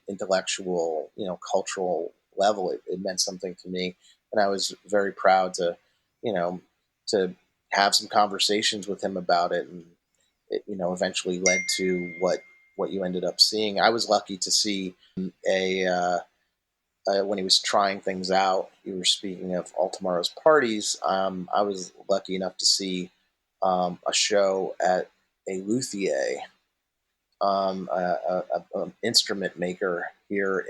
intellectual, cultural level, it meant something to me, and I was very proud to, you know, to have some conversations with him about it, and it, eventually led to what you ended up seeing. I was lucky to see a when he was trying things out. You were speaking of All Tomorrow's Parties. I was lucky enough to see a show at a luthier, an instrument maker here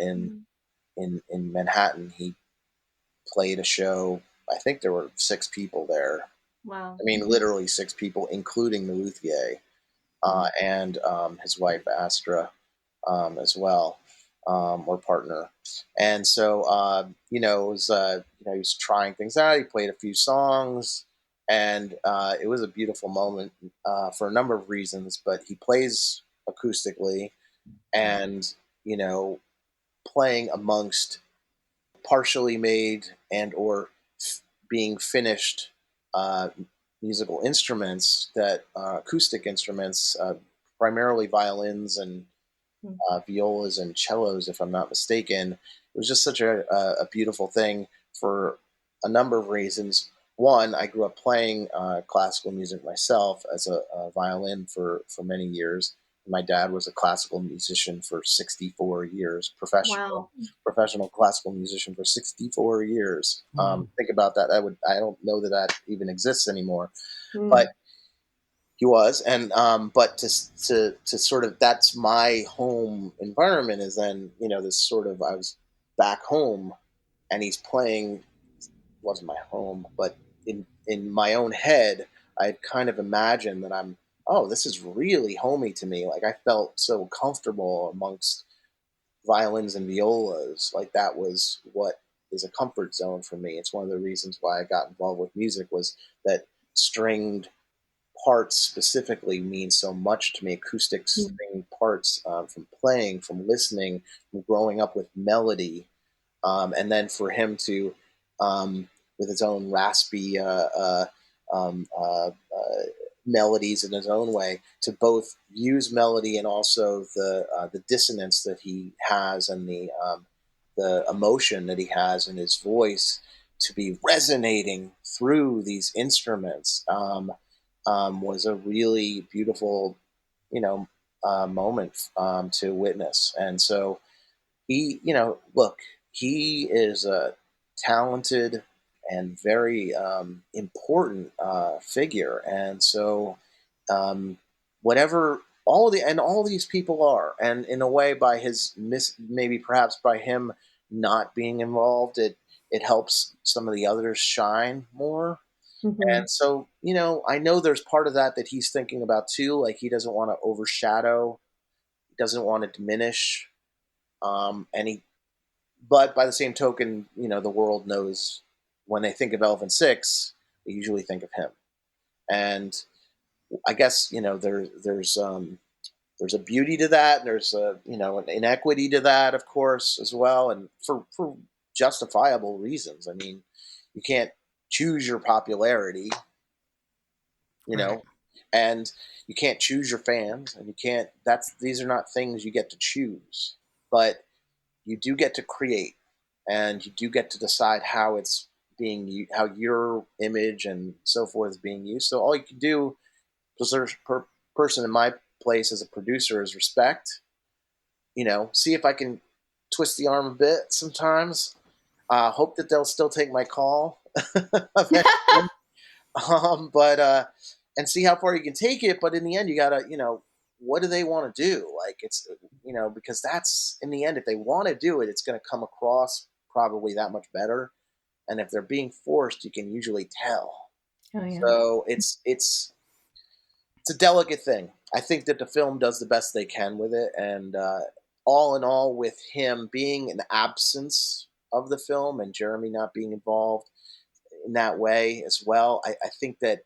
in Manhattan. He played a show. I think there were 6 people there. Wow. I mean, literally 6 people, including the luthier Mm. and his wife Astra as well, or partner. And so, it was, he was trying things out. He played a few songs, and it was a beautiful moment for a number of reasons. But he plays acoustically, and you know, playing amongst partially made and or being finished uh, musical instruments that acoustic instruments, primarily violins and Mm. violas and cellos, if I'm not mistaken. It was just such a beautiful thing for a number of reasons. One, I grew up playing classical music myself as a violin for many years. My dad was a classical musician for 64 years, Wow. professional classical musician for 64 years. Wow. Think about that. I don't know that that even exists anymore, but Mm. he was, and but to sort of, that's my home environment. Is then, this sort of, I was back home, and he's playing, wasn't my home, but in my own head, I kind of imagined that oh, this is really homey to me. Like, I felt so comfortable amongst violins and violas. Like, that was what is a comfort zone for me. It's one of the reasons why I got involved with music, was that stringed parts specifically mean so much to me. Acoustic Mm. string parts, from playing, from listening, from growing up with melody, and then for him to, with his own raspy um, uh, uh, melodies in his own way, to both use melody and also the dissonance that he has, and the emotion that he has in his voice, to be resonating through these instruments, was a really beautiful, you know, moment to witness. And so look, he is a talented and very important figure. And so, um, whatever all these people are, and in a way, by his maybe perhaps by him not being involved, it helps some of the others shine more. Mhm. And so, I know there's part of that he's thinking about too. Like, he doesn't want to overshadow, he doesn't want to diminish, and he but by the same token, the world knows, when they think of Elvin Six, they usually think of him. And I guess, there's a beauty to that, and there's a, an inequity to that, of course, as well, and for justifiable reasons. I mean, you can't choose your popularity, you Right. know, and you can't choose your fans, and you can't. That's these are not things you get to choose, but you do get to create, and you do get to decide how it's how your image and so forth is being used. So all you can do, person in my place as a producer, is respect. See if I can twist the arm a bit sometimes. Hope that they'll still take my call eventually. But and see how far you can take it. But in the end, you gotta, what do they want to do? Like, it's, because that's, in the end, if they want to do it, it's going to come across probably that much better. And if they're being forced, you can usually tell. Oh, yeah. So it's a delicate thing. I think that the film does the best they can with it, and all in all, with him being an absence of the film and Jeremy not being involved in that way as well, I think that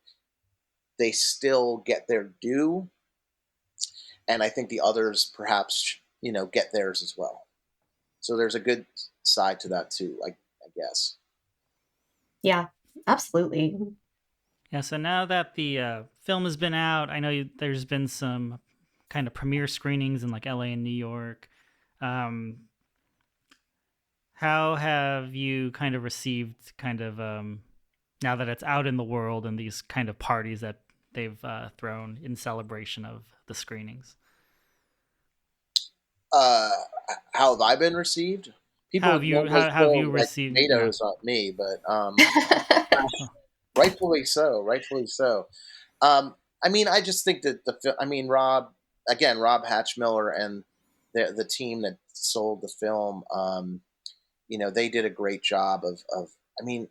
they still get their due, and I think the others perhaps, get theirs as well. So there's a good side to that too, I guess. Yeah, absolutely. Yeah. So now that the film has been out, I know there's been some kind of premiere screenings in like LA and New York. Um, how have you kind of received kind of now that it's out in the world and these kind of parties that they've thrown in celebration of the screenings? Uh, how have I been received? People normally How have throw you like received? Yeah. tomatoes at me, but rightfully so, rightfully so. I mean, I just think that I mean, Rob Hatchmiller, and the team that sold the film. they did a great job of. I mean,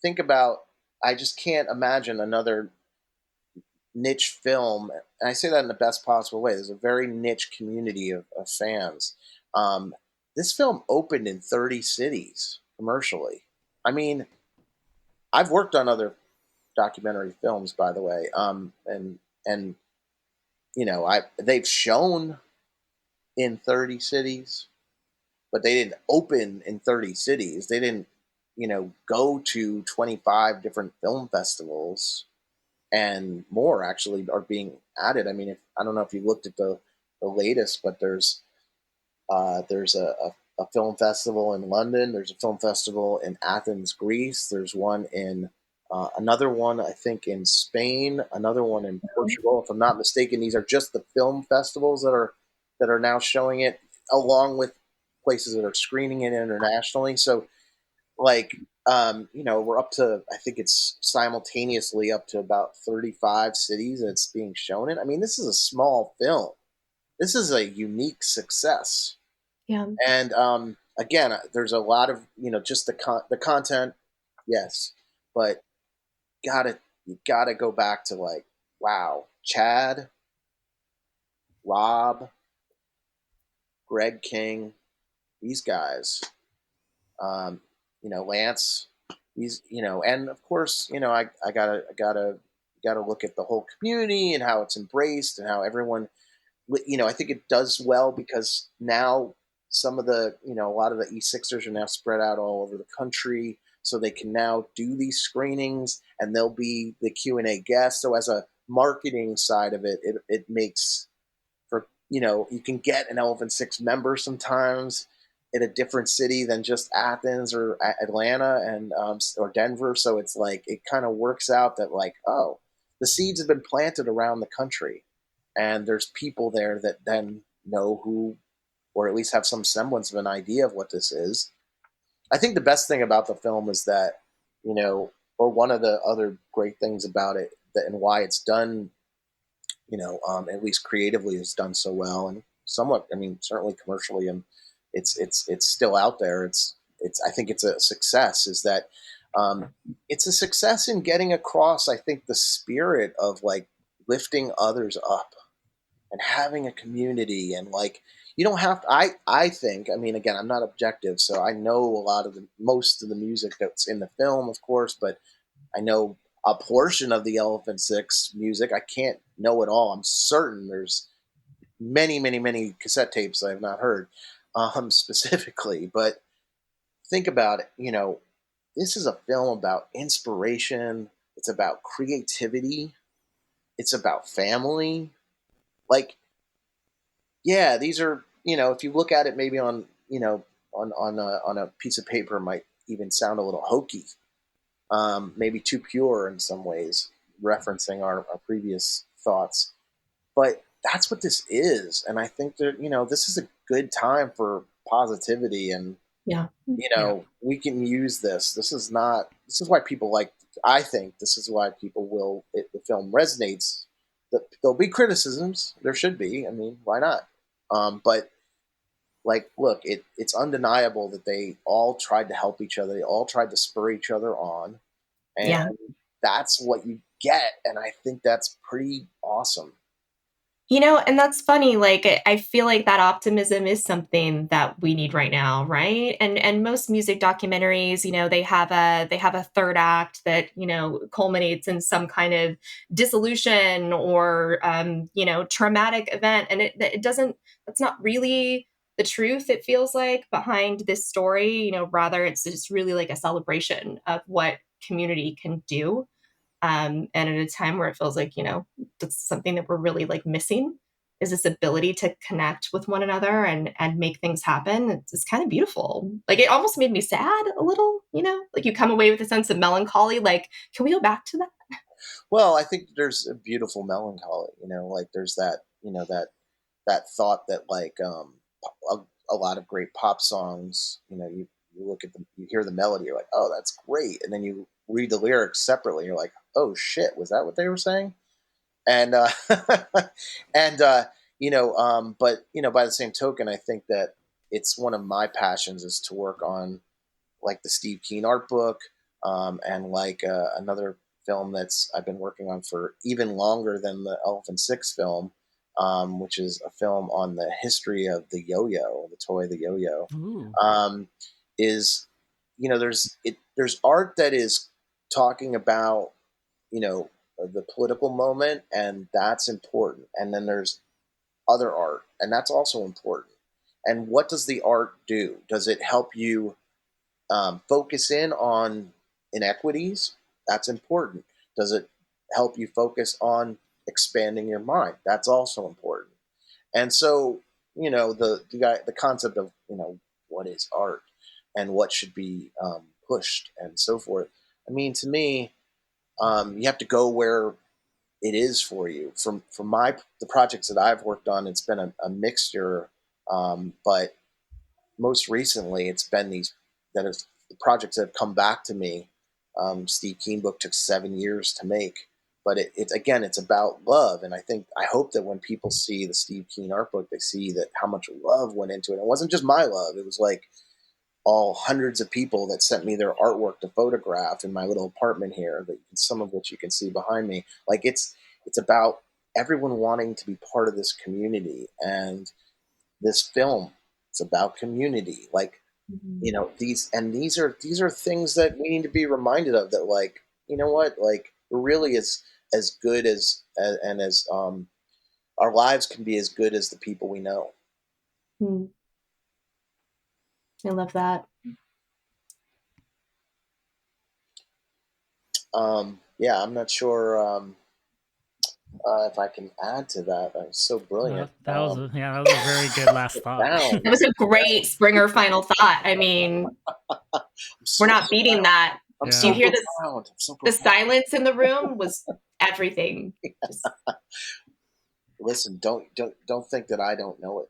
think about. I just can't imagine another niche film, and I say that in the best possible way. There's a very niche community of fans. Um, this film opened in 30 cities commercially. I mean, I've worked on other documentary films, by the way, and I they've shown in 30 cities, but they didn't open in 30 cities. They didn't, go to 25 different film festivals, and more actually are being added. I mean, I don't know if you looked at the latest, but there's a film festival in London. There's a film festival in Athens, Greece. There's one in another one, I think, in Spain. Another one in Portugal, if I'm not mistaken. These are just the film festivals that are now showing it, along with places that are screening it internationally. So, like, we're up to, I think it's simultaneously up to about 35 cities that's being shown in. I mean, this is a small film. This is a unique success. Yeah. And again, there's a lot of just the content, yes, but you gotta go back to, like, wow, Chad, Rob, Greg King, these guys, Lance, and of course, I gotta look at the whole community and how it's embraced and how everyone, I think it does well because now some of a lot of the E6ers are now spread out all over the country, so they can now do these screenings and they'll be the Q&A guest. So as a marketing side of it, it makes for, you can get an Elephant Six member sometimes in a different city than just Athens or Atlanta and or Denver. So it's like it kind of works out that, like, oh, the seeds have been planted around the country, and there's people there that then know who, or at least have some semblance of an idea of what this is. I think the best thing about the film is that, or one of the other great things about it, and why it's done, at least creatively, is done so well, and somewhat, I mean, certainly commercially, and it's still out there. I think it's a success. Is that it's a success in getting across, I think, the spirit of, like, lifting others up and having a community, and, like, you don't have to, I think, I mean, again, I'm not objective, so I know a lot of the most of the music that's in the film, of course, but I know a portion of the Elephant Six music. I can't know it all. I'm certain there's many, many, many cassette tapes I have not heard, specifically. But think about it. This is a film about inspiration. It's about creativity. It's about family. Like, yeah, these are, if you look at it maybe on, on a piece of paper, it might even sound a little hokey, maybe too pure in some ways, referencing our previous thoughts. But that's what this is. And I think that, this is a good time for positivity. And, Yeah. Yeah. we can use this. This is why people like, I think this is why people the film resonates. There'll be criticisms. There should be. I mean, why not? But, like, look, it's undeniable that they all tried to help each other. They all tried to spur each other on, and Yeah. that's what you get. And I think that's pretty awesome. And that's funny, like, I feel like that optimism is something that we need right now, right? And most music documentaries, they have a third act that, culminates in some kind of dissolution or traumatic event. And it doesn't that's not really the truth, it feels like, behind this story. Rather it's just really like a celebration of what community can do. And at a time where it feels like, that's something that we're really like missing, is this ability to connect with one another and make things happen. It's kind of beautiful. Like, it almost made me sad a little, like you come away with a sense of melancholy. Like, can we go back to that? Well, I think there's a beautiful melancholy, like there's that thought that, like, a, a lot of great pop songs, you look at them, you hear the melody, you're like, oh, that's great, and then you read the lyrics separately, you're like, oh shit, was that what they were saying? And and but by the same token, I think that it's one of my passions is to work on like the Steve Keen art book, and like another film that's I've been working on for even longer than the Elephant Six film, which is a film on the history of the yo-yo, the toy, the yo-yo. Ooh. Is there's art that is talking about the political moment, and that's important, and then there's other art, and that's also important. And what does the art do? Does it help you focus in on inequities? That's important. Does it help you focus on expanding your mind? That's also important. And so, the concept of what is art and what should be pushed and so forth. I mean, to me, you have to go where it is for you. From the projects that I've worked on, it's been a mixture, but most recently, it's been the projects that have come back to me. Steve Keen book took 7 years to make, but it's about love, and I hope that when people see the Steve Keen art book, they see that how much love went into it. It wasn't just my love; it was like all hundreds of people that sent me their artwork to photograph in my little apartment here, some of which you can see behind me. Like it's about everyone wanting to be part of this community, and this film, it's about community. Like, these are things that we need to be reminded of, that like, you know what, like we're really as good and as our lives can be as good as the people we know. I love that. Yeah, I'm not sure if I can add to that. That was so brilliant. That was a very good last thought. It was a great Springer final thought. I mean, we're not beating that. I'm Do you hear profound. The silence in the room was everything. Listen, don't think that I don't know it.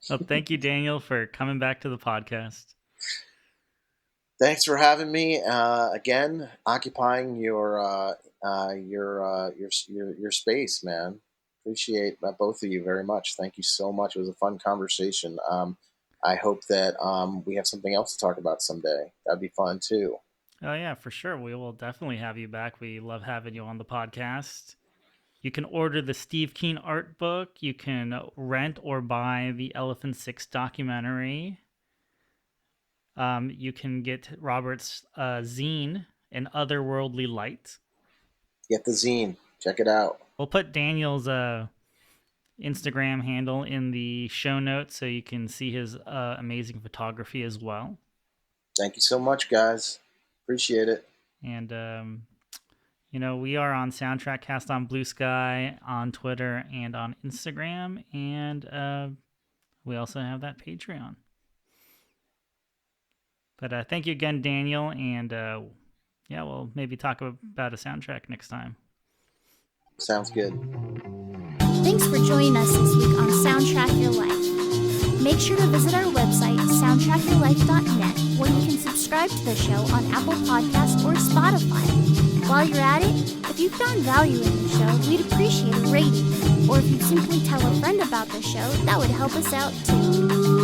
Well, thank you, Daniel, for coming back to the podcast. Thanks for having me again, occupying your space, man. Appreciate both of you very much. Thank you so much. It was a fun conversation. I hope that we have something else to talk about someday. That'd be fun too. Oh yeah, for sure. We will definitely have you back. We love having you on the podcast. You can order the Steve Keen art book. You can rent or buy the Elephant Six documentary. You can get Robert's zine, An Otherworldly Light. Get the zine. Check it out. We'll put Daniel's Instagram handle in the show notes so you can see his amazing photography as well. Thank you so much, guys. Appreciate it. And, we are on Soundtrack Cast on Blue Sky, on Twitter, and on Instagram. And we also have that Patreon. But thank you again, Daniel. And we'll maybe talk about a soundtrack next time. Sounds good. Thanks for joining us this week on Soundtrack Your Life. Make sure to visit our website, soundtrackyourlife.net, where you can subscribe to the show on Apple Podcasts or Spotify. While you're at it, if you found value in the show, we'd appreciate a rating. Or if you'd simply tell a friend about the show, that would help us out too.